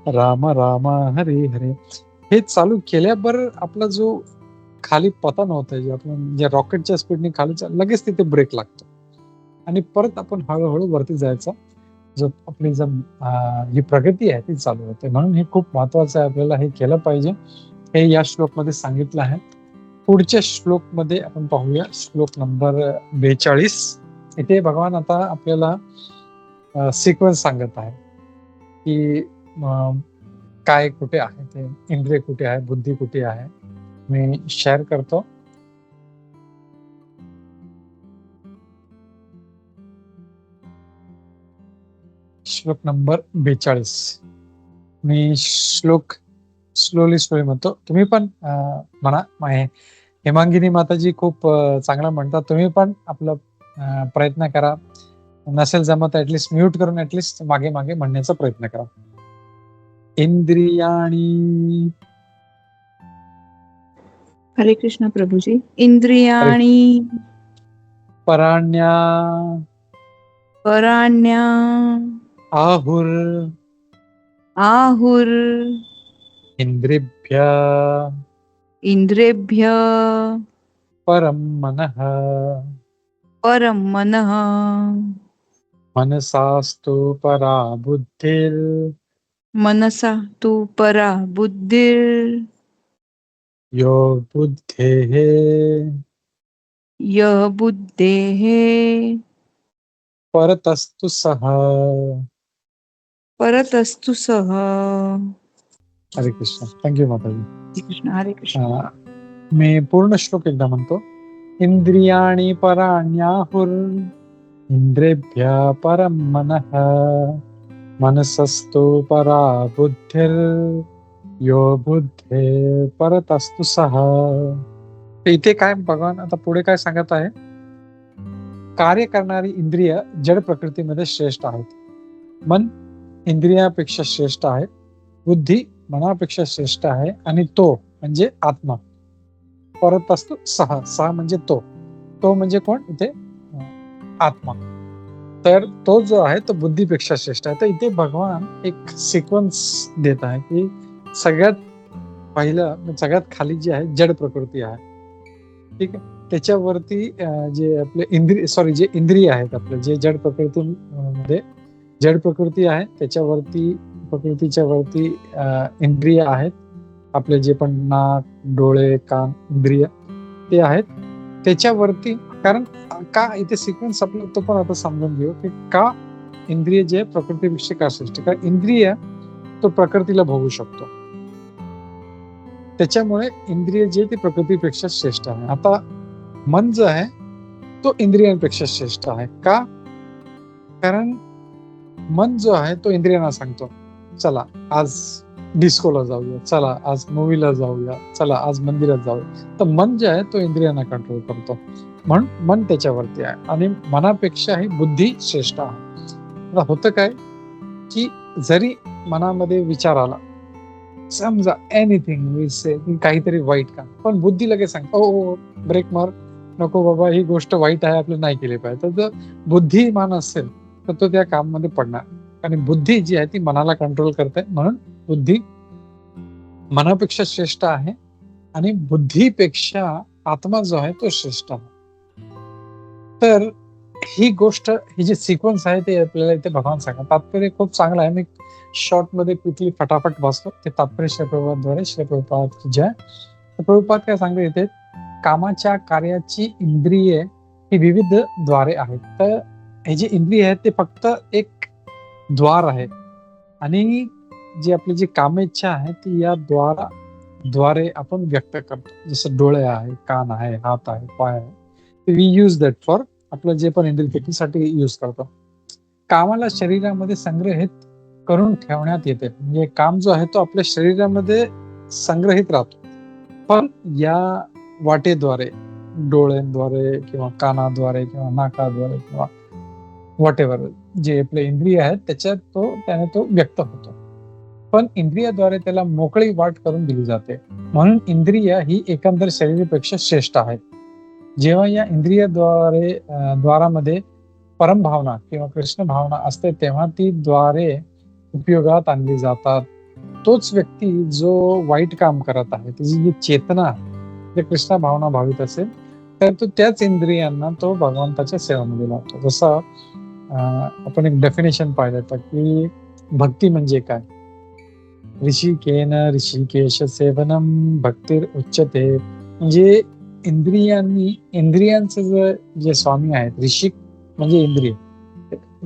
राम राम हरे हरे, हे चालू केल्याबरोबर आपला जो खाली पतन होतंय, जे आपण जे रॉकेटच्या स्पीडने खाली लगेच तिथे ब्रेक लागतो आणि परत आपण हळूहळू वरती जायचा जो आपली जी प्रगती आहे ती चालू होते. म्हणून हे खूप महत्वाचं आहे, आपल्याला हे केलं पाहिजे. हे या श्लोकमध्ये सांगितलं आहे. पुढच्या श्लोकमध्ये आपण पाहूया, श्लोक नंबर 42. इथे भगवान आता आपल्याला सिक्वेन्स सांगत आहे की काय कुठे आहे, ते इंद्रिय कुठे आहे, बुद्धी कुठे आहे. मी शेअर करतो. श्लोक नंबर 42. मी श्लोक स्लोली म्हणतो, तुम्ही पण म्हणा. हेमांगिनी माताजी खूप चांगला म्हणतात, तुम्ही पण आपलं प्रयत्न करा. नसेल जमत ऍटलिस्ट म्यूट करून ऍटलिस्ट मागे मागे म्हणण्याचा प्रयत्न करा. इंद्रियाणी. हरे कृष्ण प्रभुजी. इंद्रियाणी पराण्या आहुर इंद्रिभ्य इंद्रेभ्य परम मनः परम मनः मनसास्तु परा बुद्धिर मनसा तु परा बुद्धिर् यो बुद्धेः यः बुद्धेः परतस्तु सः. परतस्तु सः. हरे कृष्ण. थँक्यू माताजी. हरे कृष्ण हरे कृष्ण. मी पूर्ण श्लोक एकदा म्हणतो. इंद्रियाणि पराण्याहुर इंद्रेभ्यः परम मनः मनसस्तु परा बुद्धिर यो बुद्धे परतस्तु सः. इथे काय भगवान आता पुढे काय सांगत आहे. कार्य करणारी इंद्रिय जड प्रकृतीमध्ये श्रेष्ठ आहेत. मन इंद्रियापेक्षा श्रेष्ठ आहे. बुद्धी मनापेक्षा श्रेष्ठ आहे. आणि तो म्हणजे आत्मा परतस्तु सह. सह म्हणजे तो म्हणजे कोण इथे आत्मा. तर तो जो आहे तो बुद्धीपेक्षा श्रेष्ठ आहे. तर इथे भगवान एक सिक्वन्स देत आहे की सगळ्यात पहिलं सगळ्यात खाली जी आहे जड प्रकृती आहे. ठीक आहे. त्याच्यावरती जे आपले जे इंद्रिय आहेत आपले जे जड प्रकृतीमध्ये जड प्रकृती आहे त्याच्यावरती प्रकृतीच्या वरती इंद्रिय आहेत आपले जे पण नाक डोळे कान इंद्रिय ते आहेत त्याच्यावरती. कारण का इथे सिक्वेन्स आपलं तो पण आता समजून घेऊ की का इंद्रिय जे प्रकृतीपेक्षा का श्रेष्ठ. कारण इंद्रिय तो प्रकृतीला भोगू शकतो त्याच्यामुळे इंद्रिय जे ते प्रकृतीपेक्षा श्रेष्ठ आहे. आता मन जो आहे तो इंद्रियांपेक्षा श्रेष्ठ आहे. का? कारण मन जो आहे तो इंद्रियांना सांगतो चला आज डिस्कोला जाऊया, चला आज मूवीला जाऊया, चला आज मंदिरात जाऊया. तर मन जे आहे तो इंद्रियांना कंट्रोल करतो म्हणून मन त्याच्यावरती आहे. आणि मनापेक्षाही बुद्धी श्रेष्ठ आहे. आता होतं काय की जरी मनामध्ये विचार आला समजा एनिथिंग वी से काहीतरी वाईट काम पण बुद्धी लगेच सांगतो ओ ब्रेक मार नको बाबा ही गोष्ट वाईट आहे आपल्याला नाही केली पाहिजे. तर जर बुद्धिमान असेल तर तो त्या काममध्ये पडणार. आणि बुद्धी जी आहे ती मनाला कंट्रोल करते म्हणून बुद्धी मनापेक्षा श्रेष्ठ आहे. आणि बुद्धीपेक्षा आत्मा जो आहे तो श्रेष्ठ आहे. तर ही गोष्ट ही जी सिक्वन्स आहे ते आपल्याला इथे भगवान सांगा. तात्पर्य खूप चांगलं आहे. मी शॉर्ट मध्ये क्विकली फटाफट वाचतो ते तात्पर्य श्री प्रभुपादाद्वारे. श्री प्रभुपाद जय. प्रभुपाद काय सांगते इथे कामाच्या कार्याची इंद्रिये ही विविध द्वारे आहेत. तर हे जे इंद्रिय आहेत ते फक्त एक द्वार आहे आणि जी आपली जी कामेच्छा आहे ती या द्वारे आपण व्यक्त करतो. जसं डोळे आहे कान आहे हात आहे पाय आहे. वी यूज दॅट फॉर आपलं जे पण इंद्रियसाठी यूज करतो. कामाला शरीरामध्ये संग्रहित करून ठेवण्यात येते. म्हणजे काम जो आहे तो आपल्या शरीरामध्ये संग्रहित राहतो. पण या वाटेद्वारे डोळ्यांद्वारे किंवा कानाद्वारे किंवा नाकाद्वारे किंवा व्हॉट एव्हर जे आपले इंद्रिय आहेत त्याने तो व्यक्त होतो. पण इंद्रियाद्वारे त्याला मोकळी वाट करून दिली जाते. म्हणून इंद्रिय ही एकंदर शरीरापेक्षा श्रेष्ठ आहे. जेव्हा या द्वारामध्ये परमभावना किंवा कृष्ण भावना असते तेव्हा ती द्वारे उपयोगात आणली जातात. तोच व्यक्ती जो वाईट काम करत आहे त्याची जी चेतना जे कृष्ण भावना भावित असेल तर तो त्याच इंद्रियांना तो भगवंताच्या सेवेमध्ये लावतो. जसं आपण एक डेफिनेशन पाहिलं तर की भक्ती म्हणजे काय. ऋषिकेन ऋषिकेश सेवनम भक्तीर उच्चते. म्हणजे इंद्रियांचे जे स्वामी आहेत ऋषिक म्हणजे इंद्रिय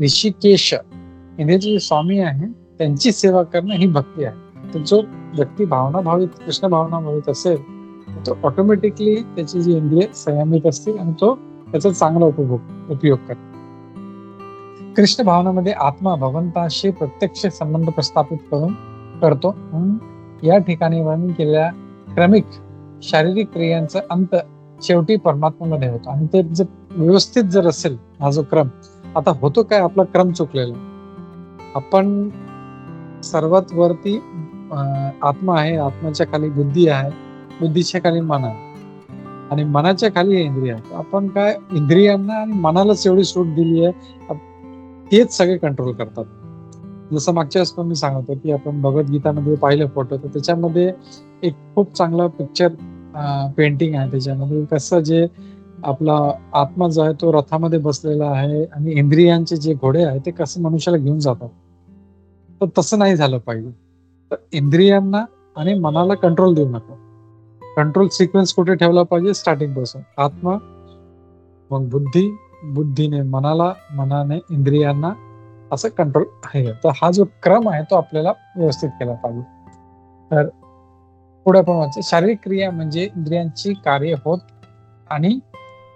ऋषिकेश इंद्रियाचे जे स्वामी आहे त्यांची सेवा करणं ही भक्ती आहे. तर जो व्यक्ती भावना भावित कृष्ण भावना भावित असेल तो ऑटोमॅटिकली त्याची जी इंद्रिय संयमित असतील आणि तो त्याचा चांगला उपयोग करतो. कृष्ण भावनामध्ये आत्मा भगवंताशी प्रत्यक्ष संबंध प्रस्थापित करतो. म्हणून या ठिकाणी वर्णन केलेल्या क्रमिक शारीरिक क्रियांचा अंत शेवटी परमात्म्यामध्ये होतो. आणि ते जर व्यवस्थित जर असेल हा जो क्रम आता होतो काय आपला क्रम चुकलेला. आपण सर्वात वरती आत्मा आहे. आत्म्याच्या खाली बुद्धी आहे. बुद्धीच्या खाली मन आहे आणि मनाच्या खाली हे इंद्रिय आहे. आपण काय इंद्रियांना आणि मनालाच एवढी सूट दिली आहे तेच सगळे कंट्रोल करतात. जसं मागच्या वेळेस पण मी सांगतो की आपण भगवद्गीतामध्ये पाहिलं फोटो तर त्याच्यामध्ये एक खूप चांगला पिक्चर पेंटिंग आहे. त्याच्यामध्ये कसं जे आपला आत्मा जो आहे तो रथामध्ये बसलेला आहे आणि इंद्रियांचे जे घोडे आहे ते कसं मनुष्याला घेऊन जातात, तर तसं नाही झालं पाहिजे. तर इंद्रियांना आणि मनाला कंट्रोल देऊ नका. कंट्रोल सिक्वेन्स कुठे ठेवला पाहिजे? स्टार्टिंग पासून आत्मा, मग बुद्धी, बुद्धीने मनाला, मनाने इंद्रियांना, असं कंट्रोल आहे. तर हा जो क्रम आहे तो आपल्याला व्यवस्थित केला पाहिजे. तर पुढे पण वाचायचं, शारीरिक क्रिया म्हणजे इंद्रियांची कार्य होत आणि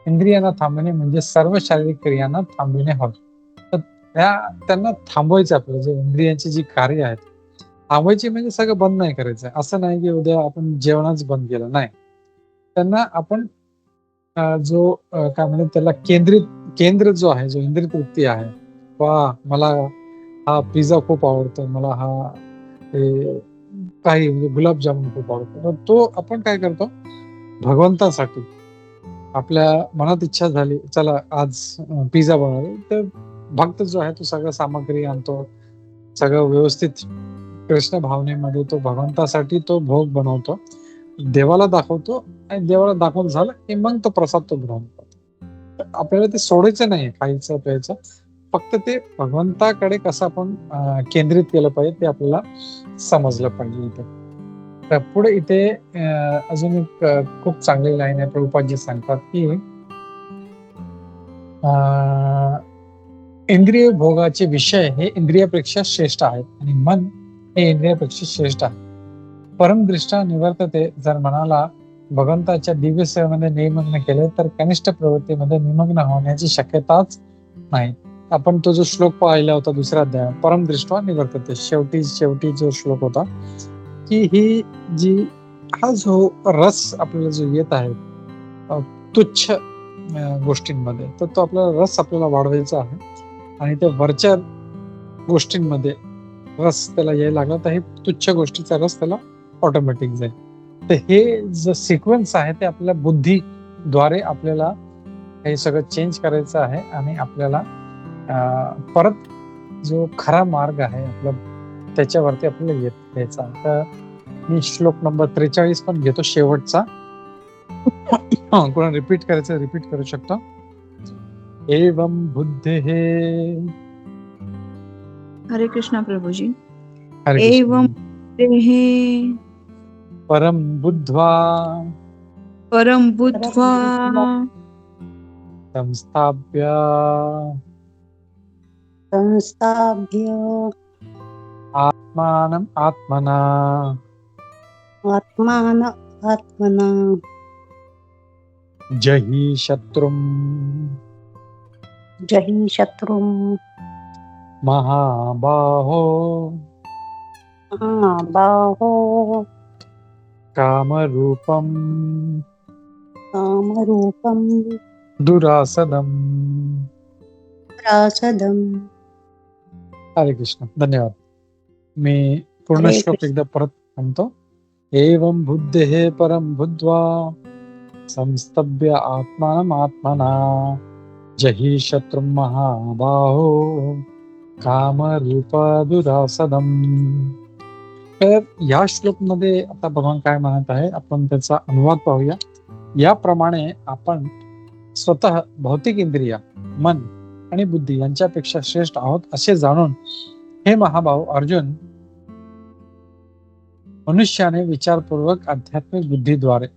इंद्रियांना थांबविणे म्हणजे सर्व शारीरिक क्रियांना थांबविणे होत. तर त्यांना थांबवायचं आपल्याला, जे इंद्रियांची जी कार्य आहेत थांबवायची म्हणजे सगळं बंद नाही करायचं. असं नाही की उद्या आपण जेवणच बंद केलं, नाही. त्यांना आपण जो काय म्हणतात त्याला केंद्र जो आहे, जो इंद्रिय तृप्ती आहे, वा मला हा पिझ्झा खूप आवडतो, मला हा काही म्हणजे गुलाबजामुन खूप आवडतो, तर तो आपण काय करतो, भगवंतासाठी आपल्या मनात इच्छा झाली, चला आज पिझ्झा बनवला, तर भक्त जो आहे तो सगळं सामग्री आणतो, सगळं व्यवस्थित कृष्ण भावनेमध्ये तो भगवंतासाठी तो भोग बनवतो, देवाला दाखवतो आणि देवाला दाखवून झालं की मग तो प्रसाद तो ग्रहण करतो. आपल्याला ते सोडायचं नाही, खायचं प्यायचं, फक्त ते भगवंताकडे कसं आपण केंद्रित केलं पाहिजे ते आपल्याला समजलं पाहिजे इथे. तर पुढे इथे अजून एक खूप चांगली लाईन आहे, प्रभुपादजी सांगतात की इंद्रिय भोगाचे विषय हे इंद्रियापेक्षा श्रेष्ठ आहेत आणि मन हे इंद्रियापेक्षा श्रेष्ठ आहे. परमदृष्टा निवर्तते, जर मनाला भगवंताच्या दिव्य सेवेमध्ये निमग्न केले तर कनिष्ठ प्रवृत्तीमध्ये निमग्न होण्याची शक्यताच नाही. आपण तो जो श्लोक पाहिला होता दुसऱ्या अध्यायात, परमदृष्टा निवर्तते, शेवटी जो श्लोक होता, की ही जी हा जो रस आपल्याला जो येत आहे तुच्छ गोष्टींमध्ये, तर तो आपल्याला रस आपल्याला वाढवायचा आहे आणि त्या वरच्या गोष्टींमध्ये रस त्याला यायला लागला तर हे तुच्छ गोष्टीचा रस त्याला ऑटोमॅटिक जाईल. तर हे जे सिक्वेन्स आहे ते आपल्या बुद्धीद्वारे आपल्याला हे सगळं चेंज करायचं आहे आणि आपल्याला परत जो खरा मार्ग आहे आपला त्याच्यावरती आपल्याला यायचा. तर मी श्लोक नंबर 43 पण घेतो, शेवटचा. कोणा रिपीट करायचं रिपीट करू शकतो. एवं बुद्धेः, हरे कृष्णा प्रभुजी. हरे कृष्ण. एवं बुद्धेः परम बुद्ध्वा परम बुद्ध्वा संस्थाप्य आत्मानं आत्मना जहि शत्रुं महाबाहो कामरूपं दुरासदम्. हरे कृष्ण. धन्यवाद. मी पूर्ण हरे श्लोक एकदा परत म्हणतो. एवं बुद्धेः परम बुद्ध्वा संस्तभ्य आत्मानं आत्मना जहि शत्रुं महाबाहो कामरूप दुरासदम्. तर या श्लोकमध्ये आता भगवान काय म्हणत आहे, आपण त्याचा अनुवाद पाहूया. याप्रमाणे आपण स्वतः भौतिक इंद्रिय, मन आणि बुद्धी यांच्यापेक्षा श्रेष्ठ आहोत असे जाणून हे महाभाव अर्जुन, मनुष्याने विचारपूर्वक आध्यात्मिक बुद्धीद्वारे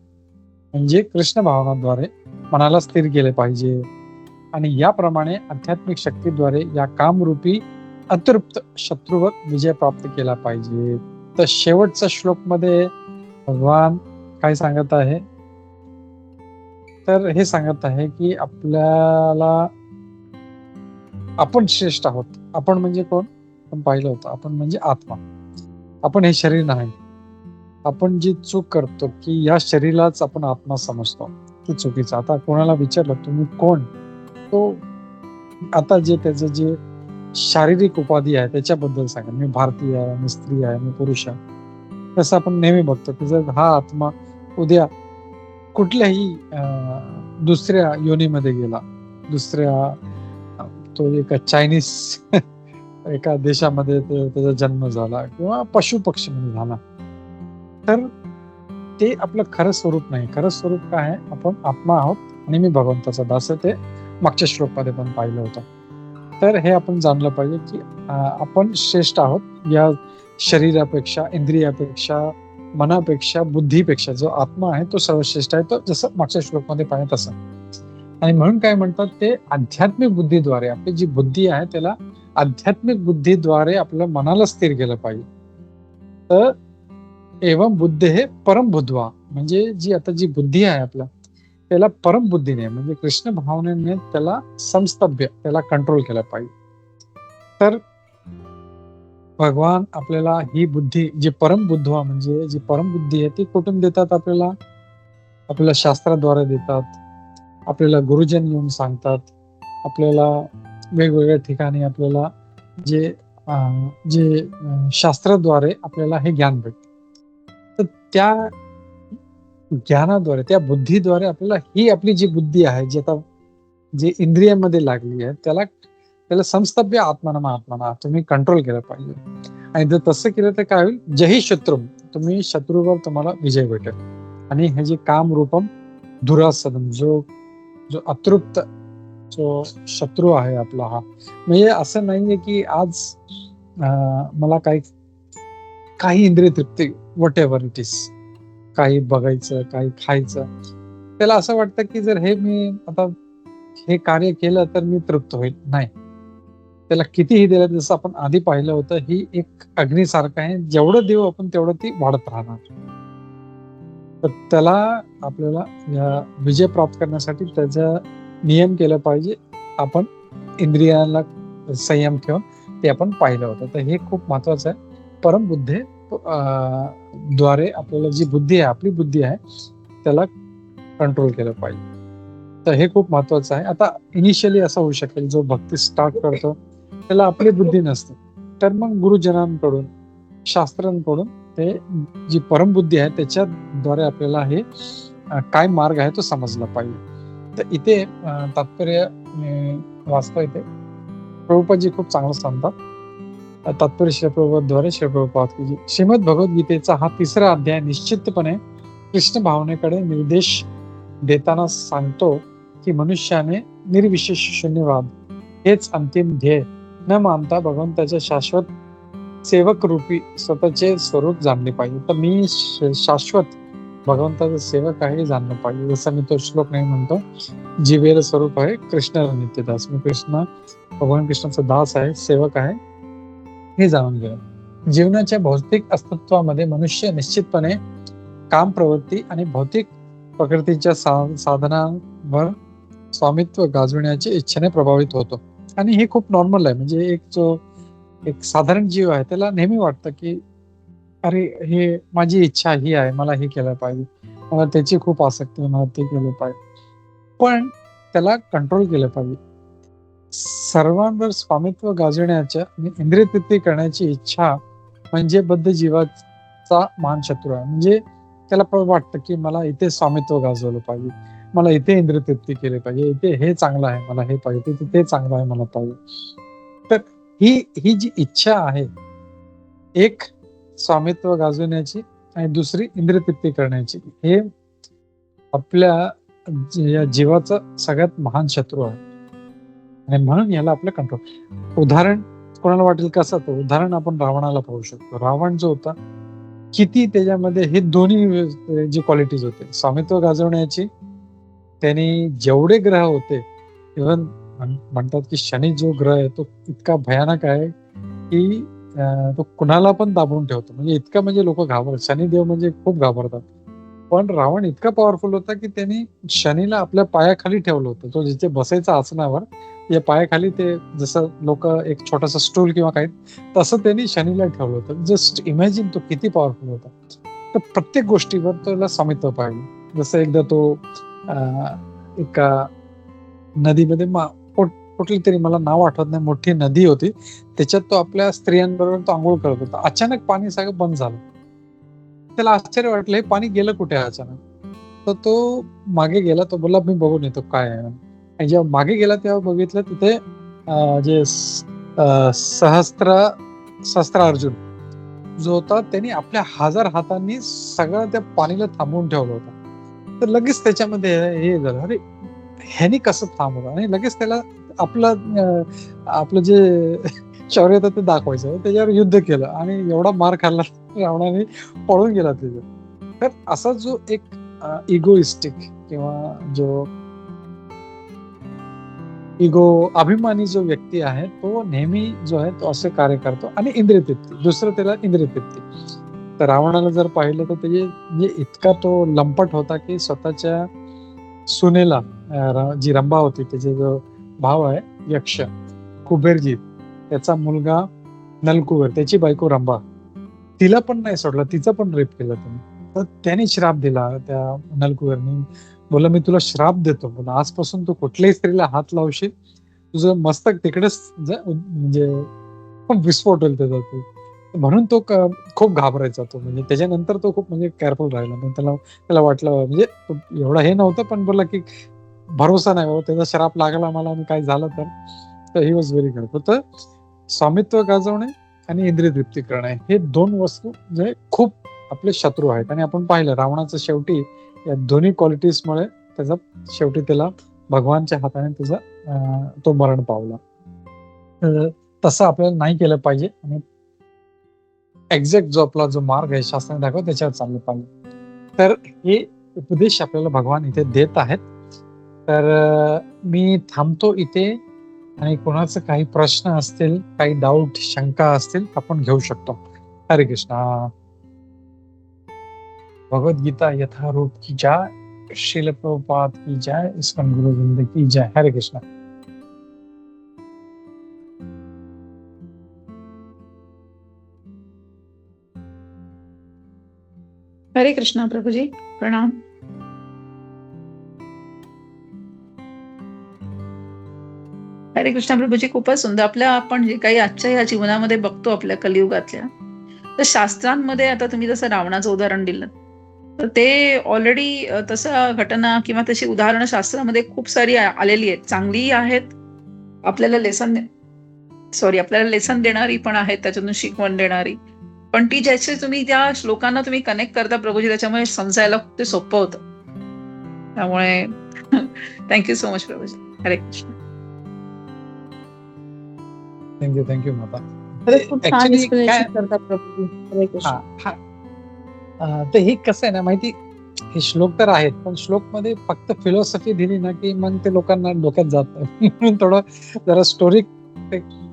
म्हणजे कृष्ण भावनाद्वारे मनाला स्थिर केले पाहिजे आणि याप्रमाणे आध्यात्मिक शक्तीद्वारे या कामरूपी अतृप्त शत्रूवर विजय प्राप्त केला पाहिजे. तर शेवटचा श्लोक मध्ये भगवान काय सांगत आहे, तर हे सांगत आहे की आपल्याला आपण श्रेष्ठ आहोत. आपण म्हणजे कोण? आपण पाहिलं होतं, आपण म्हणजे आत्मा. आपण हे शरीर नाही. आपण जी चूक करतो की या शरीरालाच आपण आत्मा समजतो, ती चुकीचं. आता कोणाला विचारलं तुम्ही कोण, तो आता जे त्याचं जे शारीरिक उपाधी आहे त्याच्याबद्दल सांगा, मी भारतीय आहे, मी स्त्री आहे, मी पुरुष आहे. तसं आपण नेहमी बघतो की जर हा आत्मा उद्या कुठल्याही दुसऱ्या योनीमध्ये गेला, दुसऱ्या तो एका चायनीज एका देशामध्ये त्याचा जन्म झाला किंवा पशु पक्षी मध्ये झाला, तर ते आपलं खरं स्वरूप नाही. खरं स्वरूप काय आहे? आपण आत्मा आहोत आणि मी भगवंताचा दास आहे, ते मागच्या श्लोकमध्ये पण पाहिलं होतं. तर हे आपण जाणलं पाहिजे की आपण श्रेष्ठ आहोत या शरीरापेक्षा, इंद्रियापेक्षा, मनापेक्षा, बुद्धीपेक्षा. जो आत्मा आहे तो सर्वश्रेष्ठ आहे, तो जसं मागच्या श्लोकमध्ये पाहिजे तसं. आणि म्हणून काय म्हणतात, ते आध्यात्मिक बुद्धीद्वारे आपली जी बुद्धी आहे त्याला आध्यात्मिक बुद्धीद्वारे आपल्या मनाला स्थिर केलं पाहिजे. तर एवं बुद्ध हे परम बुद्धवा, म्हणजे जी आता जी बुद्धी आहे आपल्या त्याला परम बुद्धीने म्हणजे कृष्ण भावनेने त्याला संस्तभ्य, त्याला कंट्रोल केलं पाहिजे. तर भगवान आपल्याला ही बुद्धी, जी परम बुद्धवा म्हणजे जी परम बुद्धी आहे ती कुठून देतात आपल्याला? आपल्याला शास्त्राद्वारे देतात, आपल्याला गुरुजन येऊन सांगतात, आपल्याला वेगवेगळ्या ठिकाणी आपल्याला जे शास्त्राद्वारे आपल्याला हे ज्ञान भेटतं. तर त्या ज्ञानाद्वारे, त्या बुद्धीद्वारे आपल्याला ही आपली जी बुद्धी आहे, जी आता जी इंद्रियामध्ये लागली आहे, त्याला संस्तभ्य आत्माना आत्माना तुम्ही कंट्रोल केलं पाहिजे. आणि जर तसं केलं तर काय होईल? जही शत्रू, तुम्ही शत्रूवर तुम्हाला विजय भेटेल. आणि हे जे काम रूपम दुरासदम, जो अतृप्त जो शत्रू आहे आपला, हा म्हणजे असं नाहीये की आज मला काही इंद्रिय तृप्ती, व्हॉट एव्हर इट इज, काही बघायचं, काही खायचं, त्याला असं वाटतं की जर मी आता हे कार्य केलं तर मी तृप्त होईल. नाही, त्याला कितीही दिलं, जसं आपण आधी पाहिलं होतं, ही एक अग्नीसारखं आहे, जेवढं देऊ आपण तेवढं ती वाढत राहणार. तर त्याला आपल्याला या विजय प्राप्त करण्यासाठी त्याचा नियम केलं पाहिजे. आपण इंद्रियाला संयम ठेवून ते आपण पाहिलं होतं. तर हे खूप महत्वाचं आहे. परमबुद्धे द्वारे आपल्याला जी बुद्धी आहे, आपली बुद्धी आहे, त्याला कंट्रोल केलं पाहिजे. तर हे खूप महत्वाचं आहे. आता इनिशियली असं होऊ शकेल, जो भक्ती स्टार्ट करतो त्याला आपली बुद्धी नसते, तर मग गुरुजनांकडून, शास्त्रांकडून ते जी परमबुद्धी आहे त्याच्याद्वारे आपल्याला हे काय मार्ग आहे तो समजला पाहिजे. तर इथे तात्पर्य वाचतो. इथे प्रभुपादजी खूप चांगलं सांगतात. तात्पर्य श्री प्रभुपादद्वारे श्री प्रभुपाद की जी श्रीमद भगवद्गीतेचा हा 3रा अध्याय निश्चितपणे कृष्ण भावनेकडे निर्देश देताना सांगतो की मनुष्याने निर्विशेष शून्यवाद हेच अंतिम ध्येय न मानता भगवंताच्या शाश्वत सेवक रूपी स्वतःचे स्वरूप जाणले पाहिजे. तर मी शाश्वत भगवंताचा सेवक आहे हे जाणलं पाहिजे. जसं मी तो श्लोक नाही म्हणतो, जीवेर स्वरूप आहे कृष्ण नित्यदास, मी भगवान कृष्णाचा दास आहे, सेवक आहे, हे जाणून घ्या. जीवनाच्या भौतिक अस्तित्वामध्ये मनुष्य निश्चितपणे काम प्रवृत्ती आणि भौतिक प्रकृतीच्या साधनांवर स्वामित्व गाजवण्याच्या इच्छेने प्रभावित होतो. आणि हे खूप नॉर्मल आहे. म्हणजे एक साधारण जीव आहे त्याला नेहमी वाटतं की अरे, हे माझी इच्छा ही आहे, मला हे केलं पाहिजे, मला त्याची खूप आसक्ती आहे, मला ते केलं पाहिजे. पण त्याला कंट्रोल केलं पाहिजे. सर्वांवर स्वामित्व गाजवण्याच्या आणि इंद्रिय तृप्ती करण्याची इच्छा म्हणजे बद्ध जीवाचा महान शत्रू आहे. म्हणजे त्याला वाटतं की मला इथे स्वामित्व गाजवलं पाहिजे, मला इथे इंद्रिय तृप्ती केली पाहिजे, इथे हे चांगलं आहे मला हे पाहिजे, तिथे ते चांगलं आहे मला पाहिजे. तर ही जी इच्छा आहे, एक स्वामित्व गाजवण्याची आणि दुसरी इंद्रिय तृप्ती करण्याची, हे आपल्या जीवाचा सगळ्यात महान शत्रू आहे. आणि म्हणून याला आपलं कंट्रोल. उदाहरण कोणाला वाटेल कसं, तर उदाहरण आपण रावणाला पाहू शकतो. रावण जो होता, किती त्याच्यामध्ये हे दोन्ही जी क्वालिटीज होते, स्वामित्व गाजवण्याची, त्यांनी जेवढे ग्रह होते, इव्हन म्हणतात की शनी जो ग्रह आहे तो इतका भयानक आहे की तो कुणाला पण दाबून ठेवतो. म्हणजे इतका, म्हणजे लोक घाबरतात, शनिदेव म्हणजे खूप घाबरतात. पण रावण इतका पॉवरफुल होता की त्यांनी शनीला आपल्या पायाखाली ठेवलं होतं. तो जिथे बसायचा आसनावर, या पायाखाली ते जसं लोक एक छोटासा स्टूल किंवा काही, तसं त्यांनी शनीला ठेवलं होतं. जस्ट इमॅजिन तो किती पॉवरफुल होता. तर प्रत्येक गोष्टीवर त्याला स्वामित्व पाहिजे. जसं एकदा तो एका नदीमध्ये कुठली तरी, मला नाव आठवत नाही, मोठी नदी होती, त्याच्यात तो आपल्या स्त्रियांबरोबर तो आंघोळ करत होता. अचानक पाणी सगळं बंद झालं. त्याला आश्चर्य वाटलं, हे पाणी गेलं कुठे अचानक. तर तो मागे गेला, तो बोलला मी बघून येतो काय आहे. आणि जेव्हा मागे गेला तेव्हा बघितलं तिथे जे सहस्त्रार्जुन जो होता, त्यांनी आपल्या 1000 हातांनी सगळं त्या पाणीला थांबवून ठेवलं होतं. तर लगेच त्याच्यामध्ये हे झालं, अरे ह्यानी कसं थांबवलं आणि लगेच त्याला आपलं जे शौर्य होतं ते दाखवायचं, त्याच्यावर युद्ध केलं आणि एवढा मार खाल्ला रावणाने, पळून गेला तिथे. तर असा जो एक इगोइस्टिक किंवा जो अभिमानी जो व्यक्ती आहे, तो नेहमी जो आहे तो असे कार्य करतो. आणि इंद्रिय तृप्ती, दुसरं त्याला इंद्रिय तृप्ती. तर रावणाला जर पाहिलं तर त्याचे म्हणजे इतका तो लंपट होता की स्वतःच्या सुनेला, जी रंभा होती, त्याचे जो भाव आहे यक्ष कुबेरजी, त्याचा मुलगा नलकुबर, त्याची बायको रंभा, तिला पण नाही सोडलं, तिचं पण रेप केलं त्यांनी. तर त्याने श्राप दिला त्या नलकुबरनी. बोलला, मी तुला श्राप देतो, बोला आजपासून तू कुठल्याही स्त्रीला हात लावशील, तुझं मस्तक तिकडेच म्हणजे विस्फोट होईल त्याचा. तो म्हणून तो खूप घाबरायचा तो, म्हणजे त्याच्यानंतर तो खूप म्हणजे केअरफुल राहिला. पण त्याला वाटलं म्हणजे एवढा हे नव्हतं, पण बोलला की भरोसा नाही बाबा, त्याचा श्राप लागला मला आणि काय झालं तर ही वॉज व्हेरी केअरफुल. तर स्वामित्व गाजवणे आणि इंद्रिय तृप्ती करणे, हे दोन वस्तू जे खूप आपले शत्रू आहेत. आणि आपण पाहिलं रावणाचं शेवटी या दोन्ही क्वालिटीजमुळे त्याचा शेवटी त्याला भगवानच्या हाताने त्याचा तो मरण पावला. तसं आपल्याला नाही केलं पाहिजे आणि एक्झॅक्ट जो आपला जो मार्ग आहे शास्त्राने दाखवला त्याच्यावर चाललं पाहिजे. तर हे उपदेश आपल्याला भगवान इथे देत आहेत. तर मी थांबतो इथे आणि कोणाचं काही प्रश्न असतील, काही डाऊट, शंका असतील आपण घेऊ शकतो. हरे कृष्णा. भगवद्गीता यथारूप की जय, श्रील प्रभुपाद की जय, इस्कॉन गुरु वृंद की जय. हरे कृष्णा. हरे कृष्णा प्रभुजी, प्रणाम. हरे कृष्णा प्रभुजी, खूपच सुंदर. आपण जे काही आजच्या या जीवनामध्ये बघतो आपल्या कलियुगातल्या, तर शास्त्रांमध्ये आता तुम्ही जसं रावणाचं उदाहरण दिलं, तर ते ऑलरेडी तसं घटना किंवा तशी उदाहरणं शास्त्रामध्ये खूप सारी आलेली आहेत. चांगलीही आहेत, आपल्याला लेसन देणारी पण आहेत, त्याच्यातून शिकवण देणारी. पण ती ज्याचे तुम्ही त्या श्लोकांना तुम्ही कनेक्ट करता प्रभूजी, त्याच्यामुळे समजायला खूप ते सोपं होतं. त्यामुळे थँक्यू सो मच प्रभूजी. हरे कृष्ण. थँक्यू माता. खूप छान एक्सप्लेनेशन करता प्रभूजी. हरे कृष्ण. तर हे कसं आहे ना माहिती, हे श्लोक तर आहेत, पण श्लोक मध्ये फक्त फिलॉसॉफी दिली ना की मग ते लोकांना डोक्यात जात. म्हणून थोडं जरा स्टोरी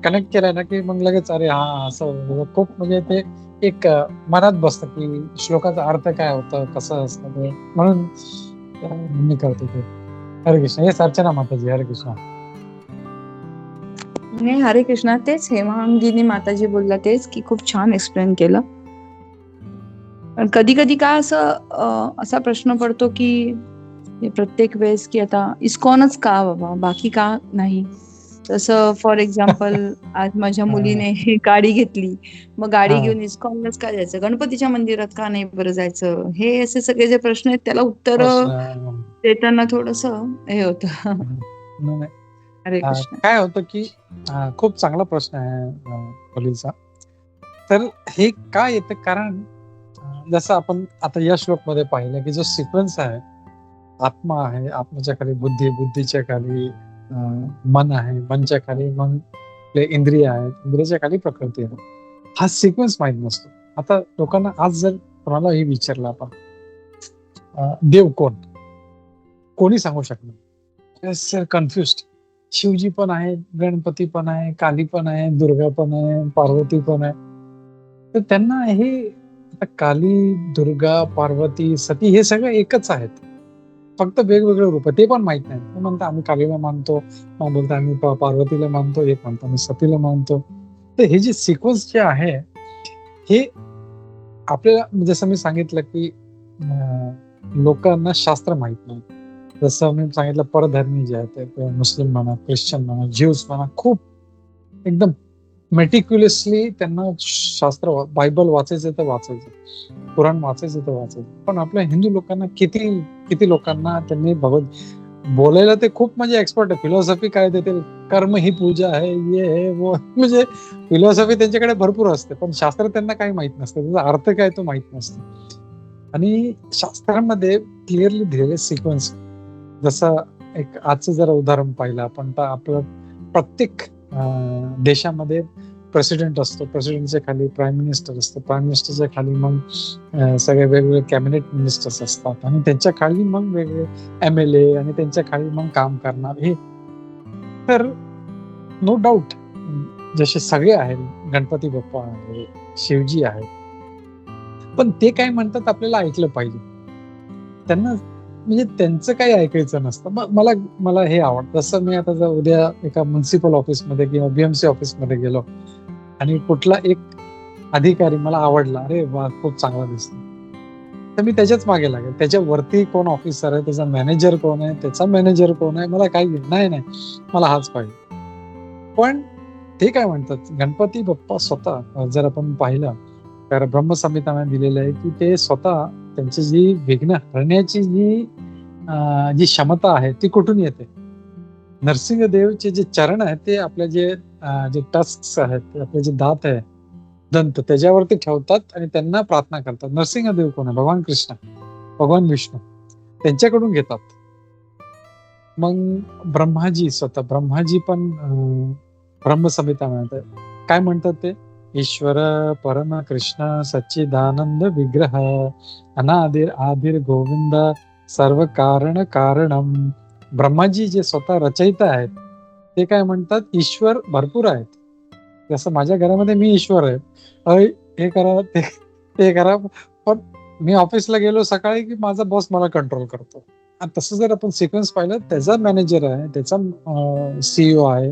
कनेक्ट केलाय ना की मग लगेच अरे हा असं खूप म्हणजे ते एक मनात बसतं की श्लोकाचा अर्थ काय होतं, कसं असतं ते. म्हणून मी करतो ते. हरे कृष्ण. हेच अर्चना माताजी. हरे कृष्ण. नाही, हरे कृष्णा. तेच हेमांगिनी माताजी बोलला तेच की खूप छान एक्सप्लेन केलं. पण कधी कधी काय असा प्रश्न पडतो की प्रत्येक वेळेस की आता इस्कॉनच का बाबा, बाकी का नाही. तसं फॉर एक्झाम्पल आज माझ्या मुलीने गाडी घेतली, मग गाडी घेऊन इस्कॉनलाच का जायचं, गणपतीच्या मंदिरात का नाही बरं जायचं. हे असे सगळे जे प्रश्न आहेत त्याला उत्तर देताना थोडस हे होत. हरे कृष्ण. काय होतं की खूप चांगला प्रश्न आहे मुलीचा. तर हे काय येतं, कारण जसं आपण आता या श्लोक मध्ये पाहिलं की जो सिक्वेन्स आहे, आत्मा आहे, आत्म्याच्या खाली बुद्धी, बुद्धीच्या खाली मन आहे, मनच्या खाली मग इंद्रिय आहेत, इंद्रियाच्या खाली प्रकृती आहे. हा सिक्वेन्स माहित नसतो. आता लोकांना आज जर कोणालाही विचारलं आपण देव कोणी सांगू शकणार, कन्फ्युज. शिवजी पण आहे, गणपती पण आहे, काली पण आहे, दुर्गा पण आहे, पार्वती पण आहे. तर त्यांना हे आता काली, दुर्गा, पार्वती, सती हे सगळं एकच आहेत, फक्त वेगवेगळे रूप. ते पण माहित नाही. ते म्हणतात आम्ही कालीला मानतो, मग बोलतो आम्ही पार्वतीला मानतो, एक म्हणतो आम्ही सतीला मानतो. तर हे जे सिक्वेन्स जे आहे हे आपल्याला, जसं मी सांगितलं की लोकांना शास्त्र माहित नाही. जसं मी सांगितलं परधर्मी जे आहेत, मुस्लिम म्हणा, ख्रिश्चन म्हणा, ज्यूज म्हणा, खूप एकदम मेटिक्युलसली त्यांना शास्त्र, बायबल वाचायचं तर वाचायचं, कुराण वाचायचं तर वाचायचं. पण आपल्या हिंदू लोकांना किती लोकांना त्यांनी बोलायला ते खूप म्हणजे एक्सपर्ट आहे. फिलॉसॉफी काय देते, कर्म ही पूजा आहे, ये है वो, म्हणजे फिलॉसॉफी त्यांच्याकडे भरपूर असते, पण शास्त्र त्यांना काही माहित नसतं, त्याचा अर्थ काय तो माहित नसतो. आणि शास्त्रांमध्ये क्लिअरली दिलेले सिक्वेन्स, जसं एक आजचं जर उदाहरण पाहिलं आपण तर आपलं प्रत्येक देशामध्ये प्रेसिडेंट असतो, प्रेसिडेंटच्या खाली प्राईम मिनिस्टर असतं, प्राईम मिनिस्टरच्या खाली मग सगळे वेगवेगळे कॅबिनेट मिनिस्टर्स असतात आणि त्यांच्या खाली मग वेगळे MLA आणि त्यांच्या खाली मग काम करणार. हे तर नो डाऊट जसे सगळे आहेत, गणपती बाप्पा आहे, शिवजी आहे, पण ते काय म्हणतात आपल्याला ऐकलं पाहिजे. त्यांना म्हणजे त्यांचं काही ऐकायचं नसतं. मला हे आवडतं. जसं मी आता जर उद्या एका म्युन्सिपल ऑफिसमध्ये किंवा BMC ऑफिसमध्ये गेलो आणि कुठला एक अधिकारी मला आवडला, अरे वा खूप चांगला दिसतो, तर मी त्याच्याच मागे लागेल. त्याच्या वरती कोण ऑफिसर आहे, त्याचा मॅनेजर कोण आहे, त्याचा मॅनेजर कोण आहे, मला काही नाही, मला हाच पाहिजे. पण ते काय म्हणतात, गणपती बाप्पा स्वतः जर आपण पाहिलं तर ब्रह्मसंहितामध्ये दिलेलं आहे की ते स्वतः त्यांची जी विघ्न हरण्याची जी क्षमता आहे ती कुठून येते. नरसिंहदेवचे जे चरण आहेत ते आपले जे टस्क आहेत, आपले जे दात आहे, दंत, त्याच्यावरती ठेवतात आणि त्यांना प्रार्थना करतात. नरसिंहदेव कोण आहे? भगवान कृष्ण, भगवान विष्णू, त्यांच्याकडून घेतात. मग ब्रह्माजी पण ब्रह्मसंहिता म्हणतात, काय म्हणतात ते, ईश्वर परम कृष्ण सच्चिदानंद विग्रह अनादिर आदिर गोविंद सर्व कारण कारणम. ब्रह्माजी जे स्वतः रचयिता आहेत ते काय म्हणतात, ईश्वर भरपूर आहेत. जसं माझ्या घरामध्ये मी ईश्वर आहे, हे करा ते करा, पण मी ऑफिसला गेलो सकाळी की माझा बॉस मला कंट्रोल करतो. आणि तसं जर आपण सिक्वेन्स पाहिलं, त्याचा मॅनेजर आहे, त्याचा CEO आहे,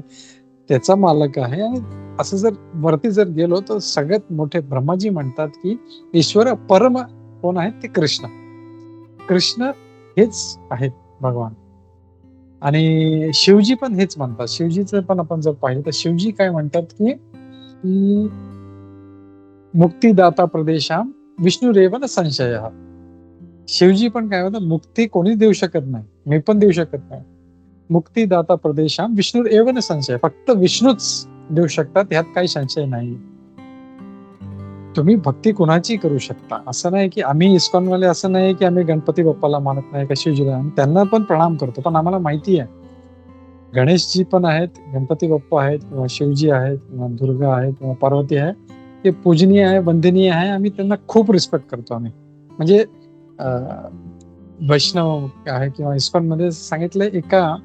त्याचा मालक आहे, आणि असं जर वरती जर गेलो तर सगळ्यात मोठे ब्रह्माजी म्हणतात की ईश्वर परम कोण आहेत, ते कृष्ण हेच आहेत भगवान. आणि शिवजी पण हेच म्हणतात. शिवजीचं पण आपण जर पाहिलं तर शिवजी काय म्हणतात की मुक्तिदाता प्रदेशाम विष्णुरेव न संशय. शिवजी पण काय म्हणतात, मुक्ती कोणीच देऊ शकत नाही, मी पण देऊ शकत नाही. मुक्तिदाता प्रदेशाम विष्णुरेव न संशय, फक्त विष्णूच देऊ शकतात, ह्यात काही संशय नाही. तुम्ही भक्ती कुणाची करू शकता. असं नाही की आम्ही इस्कॉनवाले, असं नाही की आम्ही गणपती बाप्पाला मानत नाही का शिवजीला, त्यांना पण प्रणाम करतो, पण आम्हाला माहिती आहे गणेशजी पण आहेत, गणपती बाप्पा आहेत, किंवा शिवजी आहेत, किंवा दुर्गा आहेत, किंवा पार्वती आहे, ते पूजनीय आहे, वंदनीय आहे. आम्ही त्यांना खूप रिस्पेक्ट करतो. आम्ही म्हणजे वैष्णव आहे किंवा इस्कॉन मध्ये सांगितलंय, एका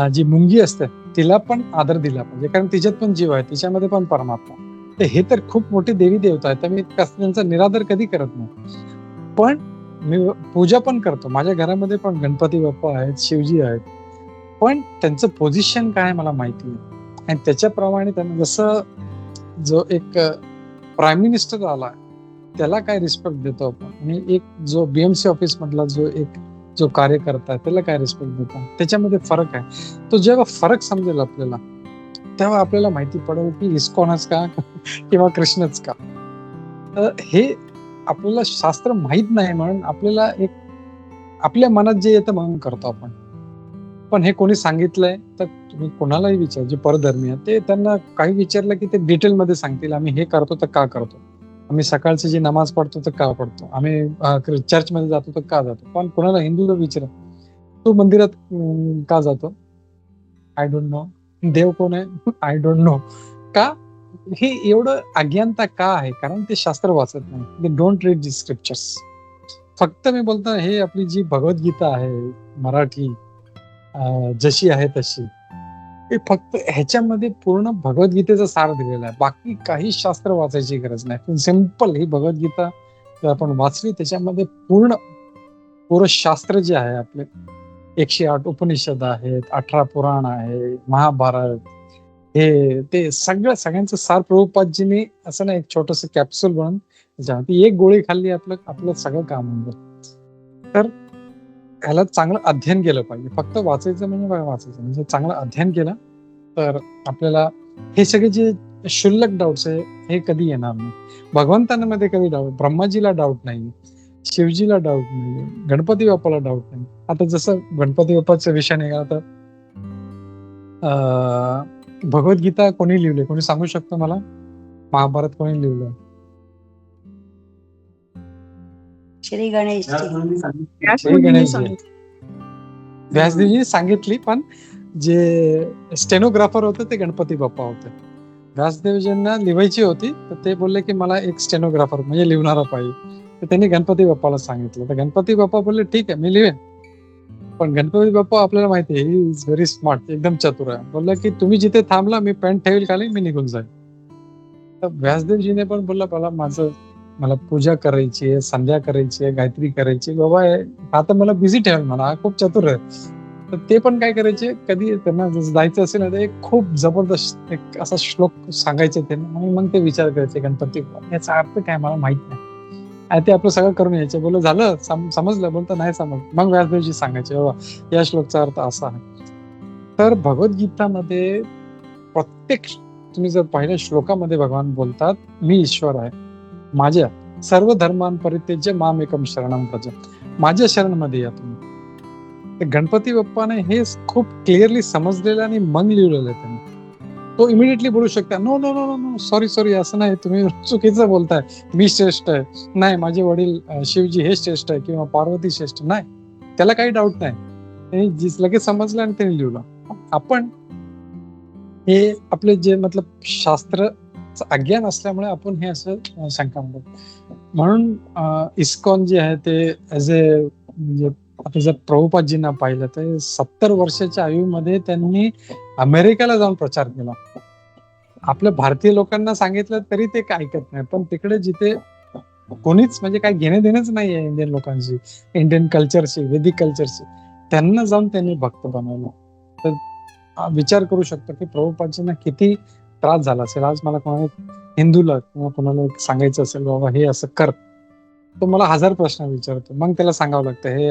जी मुंगी असते तिला पण आदर दिला पाहिजे, कारण तिच्यात पण जीव आहे, तिच्यामध्ये पण परमात्मा. तर हे तर खूप मोठी देवी देवता आहे, तर मी त्यांचा निरादर कधी करत नाही, पण मी पूजा पण करतो. माझ्या घरामध्ये पण गणपती बाप्पा आहेत, शिवजी आहेत, पण त्यांचं पोझिशन काय मला माहिती नाही. आणि त्याच्याप्रमाणे त्यांना जसं जो एक प्राईम मिनिस्टर आला त्याला काय रिस्पेक्ट देतो आपण, आणि एक जो BMC ऑफिस मधला जो कार्यकर्ता आहे त्याला काय रिस्पेक्ट देतो, त्याच्यामध्ये फरक आहे. तो जेव्हा फरक समजेल आपल्याला, तेव्हा आपल्याला माहिती पडेल की इस्कॉनच का किंवा कृष्णच का. हे आपल्याला शास्त्र माहित नाही म्हणून आपल्याला एक आपल्या मनात जे येतं म्हणून करतो आपण. पण हे कोणी सांगितलंय तर तुम्ही कोणालाही विचार, जे परधर्मी आहेत ते, त्यांना काही विचारलं की ते डिटेलमध्ये सांगतील, आम्ही हे करतो तर का करतो, आम्ही सकाळची जी नमाज पढतो तर का पढतो, आम्ही चर्चमध्ये जातो तर का जातो. पण कोणाला हिंदूला विचारा, तो मंदिरात का जातो, आय डोंट नो. देव कोण आहे, आय डोंट नो. का हे एवढं अज्ञानता का आहे, कारण ते शास्त्र वाचत नाही, they don't read the scriptures. फक्त मी बोलतो, हे आपली जी भगवद्गीता आहे मराठी, जशी आहे तशी, हे फक्त ह्याच्यामध्ये पूर्ण भगवद्गीतेचा सार दिलेला आहे, बाकी काही शास्त्र वाचायची गरज नाही. सिंपल ही भगवद्गीता जर आपण वाचली, त्याच्यामध्ये पूर्ण शास्त्र जे आहे आपले 108 उपनिषद आहेत, 18 पुराण आहे, महाभारत, हे ते सगळ्यांचं सार प्रभुपादजींनी असं ना एक छोटस कॅप्सूल बनवून त्याच्यामध्ये एक गोळी खाल्ली, आपलं सगळं काम होऊन जाईल. तर ह्याला चांगलं अध्ययन केलं पाहिजे. फक्त वाचायचं म्हणजे चांगलं अध्ययन केलं तर आपल्याला हे सगळे जे क्षुल्लक डाऊट्स आहे हे कधी येणार नाही. भगवंतांमध्ये कधी डाऊट, ब्रह्माजीला डाऊट नाही, शिवजीला डाऊट नाही, गणपती बाप्पाला डाऊट नाही. आता जसं गणपती बाप्पाचा विषय निघाला तर भगवद्गीता कोणी लिहिली, कोणी सांगू शकतो मला? महाभारत कोणी लिहिलं? श्री गणेश त्याच श्री मुलीने गणेशजी. सांगितलं. व्यासदेवजींनी सांगितली, पण जे स्टेनोग्राफर होते ते गणपती बाप्पा होते. व्यासदेवजींना लिहायची होती, तर ते बोलले की मला एक स्टेनोग्राफर म्हणजे लिहणारा पाहिजे. तर त्यांनी गणपती बाप्पाला सांगितलं. तर गणपती बाप्पा बोलले ठीक आहे, मी लिहेन. पण गणपती बाप्पा आपल्याला माहिती आहे, ही इज व्हेरी स्मार्ट, एकदम चतुर आहे. बोलला की तुम्ही जिथे थांबला मी पेन ठेवेल खाली, मी निघून जाईल. तर व्यासदेवजीने पण बोलला मला पूजा करायची आहे, संध्या करायची आहे, गायत्री करायची बाबा, हा तर मला बिझी ठेवेल, मला हा खूप चतुर आहे. तर ते पण काय करायचे, कधी त्यांना जायचं असेल ना, तर एक खूप जबरदस्त एक असा श्लोक सांगायचे त्यांना, आणि मग ते विचार करायचे गणपती याचा अर्थ काय मला माहित नाही, आणि ते आपलं सगळं करून यायचे. बोललं झालं, समजलं? बोलतं नाही समजलं. मग व्यासदेवजी सांगायचे बाबा या श्लोकचा अर्थ असा आहे. तर भगवद्गीतामध्ये प्रत्येक तुम्ही जर पहिल्या श्लोकामध्ये भगवान बोलतात, मी ईश्वर आहे, माझ्या सर्व धर्मान परित्यज्य माम एकम शरणम व्रज, माझ्या शरणमध्ये या तुम्ही. तर गणपती बाप्पाने हे खूप क्लिअरली समजलेलं आणि मग लिहिलेलं आहे त्यांनी. तो इमिडिएटली बोलू शकता, no no no no no, sorry असं नाही, तुम्ही चुकीचं बोलताय, मी श्रेष्ठ आहे, नाही माझे वडील शिवजी हे श्रेष्ठ आहे किंवा पार्वती श्रेष्ठ नाही. त्याला काही डाऊट नाही, त्यांनी लगेच समजलं आणि त्यांनी लिहिलं. आपण हे आपले जे मतलब शास्त्र अज्ञान असल्यामुळे आपण हे असं शंका म्हणतो. म्हणून इस्कॉन जे आहे ते ऍज ए म्हणजे आता जर प्रभुपादजींना पाहिलं तर 70 वर्षाच्या आयुमध्ये त्यांनी अमेरिकेला जाऊन प्रचार केला. आपल्या भारतीय लोकांना सांगितलं तरी ते काय ऐकत नाही, पण तिकडे जिथे कोणीच म्हणजे काय घेणे देणंच नाही आहे इंडियन लोकांशी, इंडियन कल्चरशी, वैदिक कल्चरशी, त्यांना जाऊन त्यांनी भक्त बनवलं. तर विचार करू शकतो की प्रभुपादजींना किती त्रास झाला असेल. आज मला कोणाला हिंदूला किंवा कोणाला सांगायचं असेल बाबा हे असं कर, तो मला 1000 प्रश्न विचारतो, मग त्याला सांगावं लागतं हे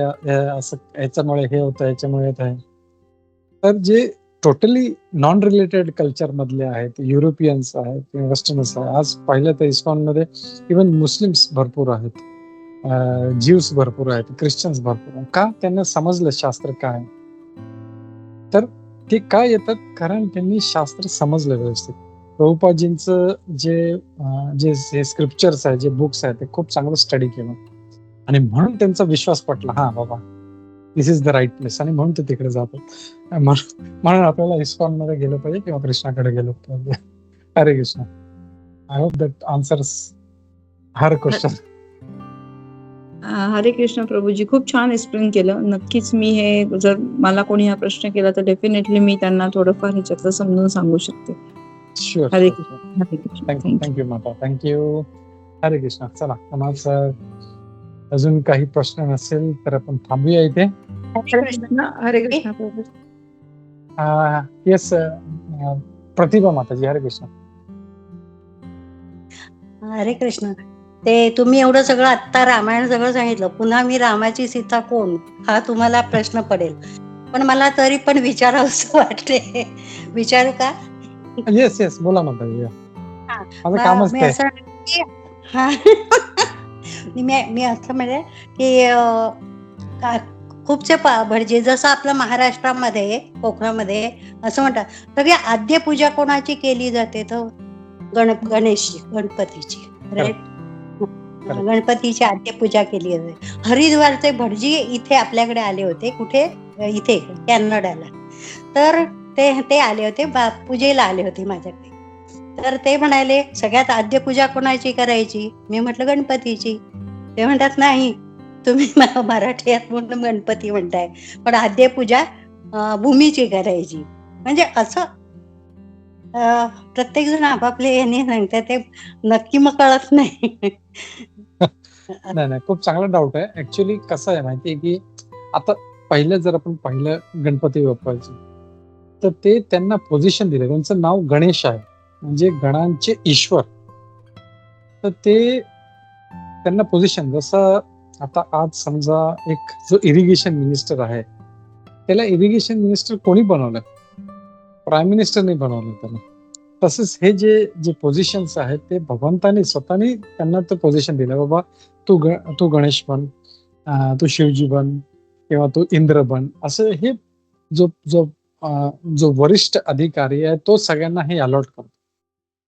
असं याच्यामुळे हे होतं, याच्यामुळे येत आहे. तर जे टोटली नॉन रिलेटेड कल्चर मधले आहेत, युरोपियन्स आहेत किंवा वेस्टर्नर्स आहेत, आज पाहिलं तर इस्कॉन मध्ये इव्हन मुस्लिम्स भरपूर आहेत, ज्यूस भरपूर आहेत, ख्रिश्चन्स भरपूर आहेत. का? त्यांना समजलं शास्त्र काय. तर ते काय येतात कारण त्यांनी शास्त्र समजलं व्यवस्थित. प्रभुपादजींचं जे स्क्रिप्चर्स आहे, जे बुक्स आहेत, ते खूप चांगलं स्टडी केलं आणि म्हणून त्यांचा विश्वास पटला, हा बाबा दिस इज द राईट प्लेस, आणि म्हणून ते तिकडे जातात. म्हणून आपल्याला इस्कॉन मध्ये गेलं पाहिजे किंवा कृष्णाकडे गेलो पाहिजे. हरे Krishna. I hope that answers her question. हरे कृष्ण प्रभूजी, खूप छान एक्सप्लेन केलं. नक्कीच मी हे जर मला कोणी हा प्रश्न केला तर डेफिनेटली मी त्यांना थोडंफार ह्याच्यातलं समजून सांगू शकते. शुअर. हरे कृष्ण. हरे कृष्ण. थँक्यू. थँक्यू माता, थँक्यू. हरे कृष्ण. चला, माझं अजून काही प्रश्न नसेल तर आपण थांबूया इथे. हरे कृष्ण प्रभू. येस, प्रतिभा माताजी. हरे कृष्ण. हरे कृष्ण. ते तुम्ही एवढं सगळं आत्ता रामायण सगळं सांगितलं, पुन्हा मी रामाची सीता कोण हा तुम्हाला प्रश्न पडेल, पण मला तरी पण विचारावंसं वाटते. विचारू का? येस बोला माताजी. माझं कामच मी ते. असं मी असं म्हणजे की खूपसे भटजी, जसं आपलं महाराष्ट्रामध्ये, कोकणामध्ये असं म्हणतात, सगळी आद्य पूजा कोणाची केली जाते? तर गणपतीची, राईट? गणपतीची आद्य पूजा केली जाते. हरिद्वारचे भटजी इथे आपल्याकडे आले होते, कुठे? इथे कॅनडाला. तर ते आले होते, पूजेला आले होते माझ्याकडे. तर ते म्हणाले सगळ्यात आद्य पूजा कोणाची करायची? मी म्हटलं गणपतीची. ते म्हणतात नाही, तुम्ही मराठीत म्हणून गणपती म्हणताय, पण आद्य पूजा भूमीची करायची. म्हणजे असं प्रत्येक जण आपापले यांनी सांगतात, ते नक्की मग कळत नाही. नाही, खूप चांगला डाऊट आहे. ऍक्च्युअली कसं आहे माहितीये की आता पहिलं जर आपण पाहिलं गणपती बाप्पाचं, तर ते त्यांना पोझिशन दिलं. त्यांचं नाव गणेश आहे, म्हणजे गणांचे ईश्वर. तर ते त्यांना पोझिशन, जसं आता आज समजा एक जो इरिगेशन मिनिस्टर आहे, त्याला इरिगेशन मिनिस्टर कोणी बनवलं? प्राईम मिनिस्टरने बनवलं त्याला. तसंच हे जे पोझिशन्स आहेत ते भगवंतानी स्वतःनी त्यांना ते पोझिशन दिलं, बाबा तू गणेश बन, तू शिवजी बन किंवा तू इंद्र बन. असं हे जो वरिष्ठ अधिकारी आहे तो सगळ्यांना हे अलॉट करतो.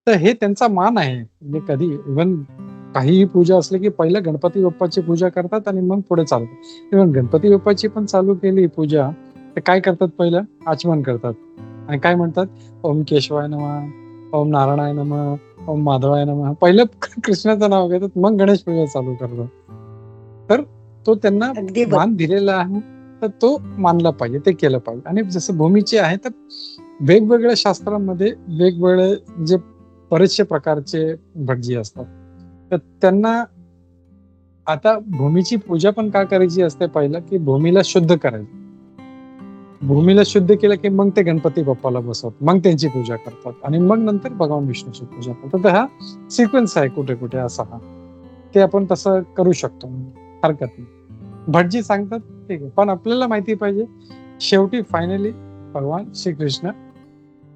तर हे त्यांचा मान आहे. म्हणजे कधी इव्हन काहीही पूजा असली की पहिलं गणपती बाप्पाची पूजा करतात आणि मग पुढे चालतात. इव्हन गणपती बाप्पाची पण चालू केली पूजा ते काय करतात? पहिलं आचमन करतात आणि काय म्हणतात? ओम केशवाय नमः, ओम नारायणाय नमः, ओम माधवाय नमः. पहिलं कृष्णाचं नाव घेतात, मग गणेश पूजा चालू करतात. तर तो त्यांना अगदी बरोबर. मान दिलेला आहे, तर तो मानला पाहिजे, ते केलं पाहिजे. आणि जसं भूमीचे आहे, तर वेगवेगळ्या शास्त्रामध्ये वेगवेगळे जे बरेचसे प्रकारचे भटजी असतात. तर त्यांना आता भूमीची पूजा पण का करायची असते? पहिलं की भूमीला शुद्ध करायचं. भूमीला शुद्ध केलं की मग ते गणपती बाप्पाला बसवतात, मग त्यांची पूजा करतात आणि मग नंतर भगवान विष्णूची पूजा करतात. तर हा सिक्वेन्स आहे कुठे कुठे असा हा. ते आपण तसं करू शकतो, हरकत नाही. भटजी सांगतात ठीक आहे, पण आपल्याला माहिती पाहिजे शेवटी फायनली भगवान श्रीकृष्ण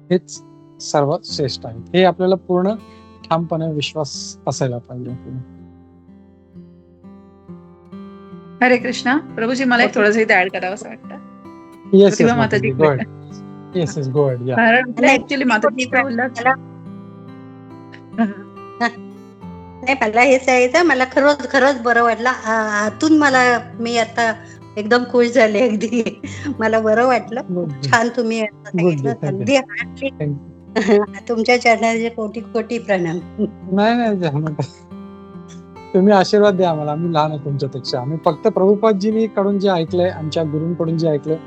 हेच सर्वात श्रेष्ठ आहे, हे आपल्याला पूर्ण ठामपणे विश्वास असायला पाहिजे. हरे कृष्णा. प्रभूजी, मला एक थोडंसं इथे ऍड करावं असं वाटतं. येस प्रतिभा येस माताजी, go ahead. Yes yes go ahead. या कारण नाही, ऍक्च्युली माताजी बोलला नाही, मला हे सांगायचं, मला खरंच बरं वाटलं. आतून मी आता एकदम खुश झाले. अगदी मला बरं वाटलं. खूप छान तुम्ही सांगितलं. अगदी तुमच्या चरणाचे कोटी कोटी प्रणाम. नाही तुम्ही आशीर्वाद द्या आम्हाला, आम्ही लहान आहे तुमच्यापेक्षा. आम्ही फक्त प्रभुपादजी कडून जे ऐकलंय, आमच्या गुरूंकडून जे ऐकलंय,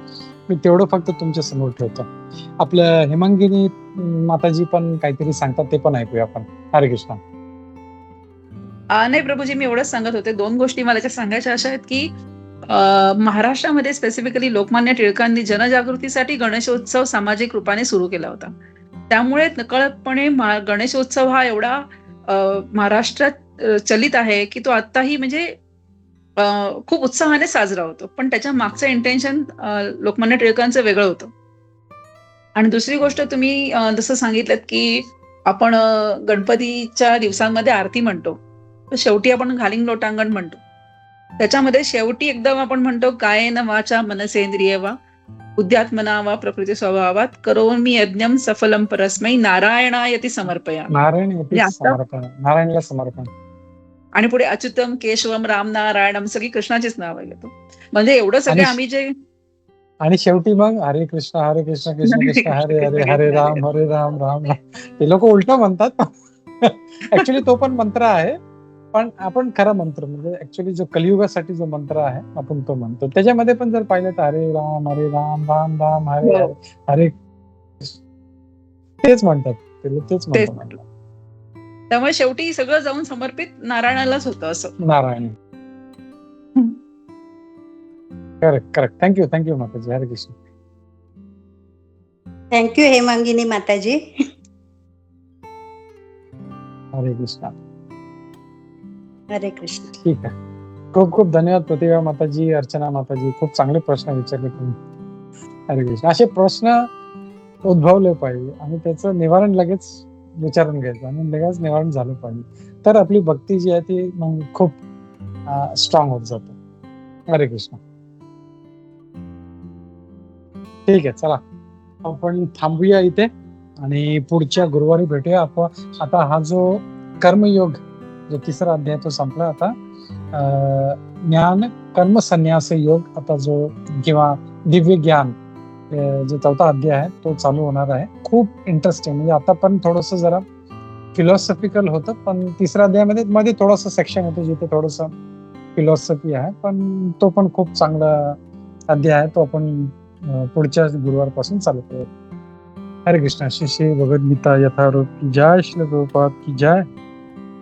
मी तेवढं फक्त तुमच्या समोर ठेवतो. आपल्या हेमांगिनी माताजी पण काहीतरी सांगतात, ते पण ऐकूया आपण. हरे कृष्ण. नाही प्रभूजी, मी एवढंच सांगत होते. 2 गोष्टी मला त्याच्यात सांगायच्या अशा आहेत की महाराष्ट्रामध्ये स्पेसिफिकली लोकमान्य टिळकांनी जनजागृतीसाठी गणेशोत्सव सामाजिक रूपाने सुरू केला होता. त्यामुळे नकळतपणे गणेशोत्सव हा एवढा महाराष्ट्रात चलित आहे की तो आत्ताही म्हणजे खूप उत्साहाने साजरा होतो. पण त्याच्या मागचं इंटेन्शन लोकमान्य टिळकांचं वेगळं होतं. आणि दुसरी गोष्ट, तुम्ही जसं सांगितलं की आपण गणपतीच्या दिवसांमध्ये आरती म्हणतो, तर शेवटी आपण घालिंग लोटांगण म्हणतो. त्याच्यामध्ये शेवटी एकदम आपण म्हणतो, कायेन वाचा मनसेंद्रिय वा बुद्ध्यात्मना वा प्रकृती स्वभावात करोमि यज्ञं सफलं परस्मै नारायणायति समर्पयामि. नारायणला समर्पण. आणि पुढे अच्युतम केशवम राम नारायणम, सगळी कृष्णाचीच नावं घेतो. म्हणजे एवढं सगळं आम्ही जे, आणि शेवटी मग हरे कृष्ण कृष्ण कृष्ण हरे हरे, हरे राम राम राम. ते लोक उलट म्हणतात. ऍक्च्युली तो पण मंत्र आहे, पण आपण खरा मंत्र म्हणजे ऍक्च्युली जो कलियुगासाठी जो मंत्र आहे आपण तो म्हणतो. त्याच्यामध्ये पण जर पाहिलं तर हरे राम राम राम हरे हरे हरे, तेच म्हणतात ते, तेच म्हणतात. त्यामुळे शेवटी सगळं जाऊन समर्पित नारायणालाच होतं असं. नारायण. करेक्ट. थँक्यू माताजी. हरे कृष्ण. थँक्यू हेमांगिनी माताजी. हरे कृष्ण. हरे कृष्ण. ठीक आहे. खूप धन्यवाद प्रतिभा माताजी, अर्चना माताजी. खूप चांगले प्रश्न विचारले तुम्ही. हरे कृष्ण. असे प्रश्न उद्भवले पाहिजे आणि त्याचं निवारण लगेच विचारून घ्यायचं आणि लगेच निवारण झालं पाहिजे, तर आपली भक्ती जी आहे ती मग खूप स्ट्रॉंग होत जाते. हरे कृष्ण. ठीक आहे, चला आपण थांबूया इथे आणि पुढच्या गुरुवारी भेटूया. आपण आता हा जो कर्मयोग जो 3रा अध्याय तो संपला. आता ज्ञान कर्म संन्यास योग, आता जो किंवा दिव्य ज्ञान जो 4था अध्याय आहे तो चालू होणार आहे. खूप इंटरेस्टिंग, म्हणजे आता पण थोडस जरा फिलॉसॉफिकल होतं, पण 3ऱ्या अध्यायामध्ये मध्ये थोडस सेक्शन होतं जिथे थोडस फिलॉसॉफी आहे, पण तो पण खूप चांगला अध्याय आहे. तो आपण पुढच्या गुरुवारपासून चालू करू. हरे कृष्ण. श्री भगवद्गीता यथारूप की जय, श्री प्रभुपाद की जय,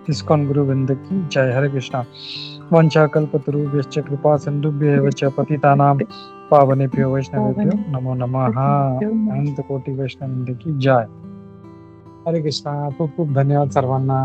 इस्कॉन गुरुवृंद की जय. हरे कृष्ण. वंशा कल्पतरुभ्यश्च कृपा सिन्धुभ्येव च पतितानां पावनेभ्यो वैष्णवेभ्यो नमो नमः. अनंत कोटी वैष्णववृंद की जय. हरे कृष्ण. खूप धन्यवाद सर्वांना.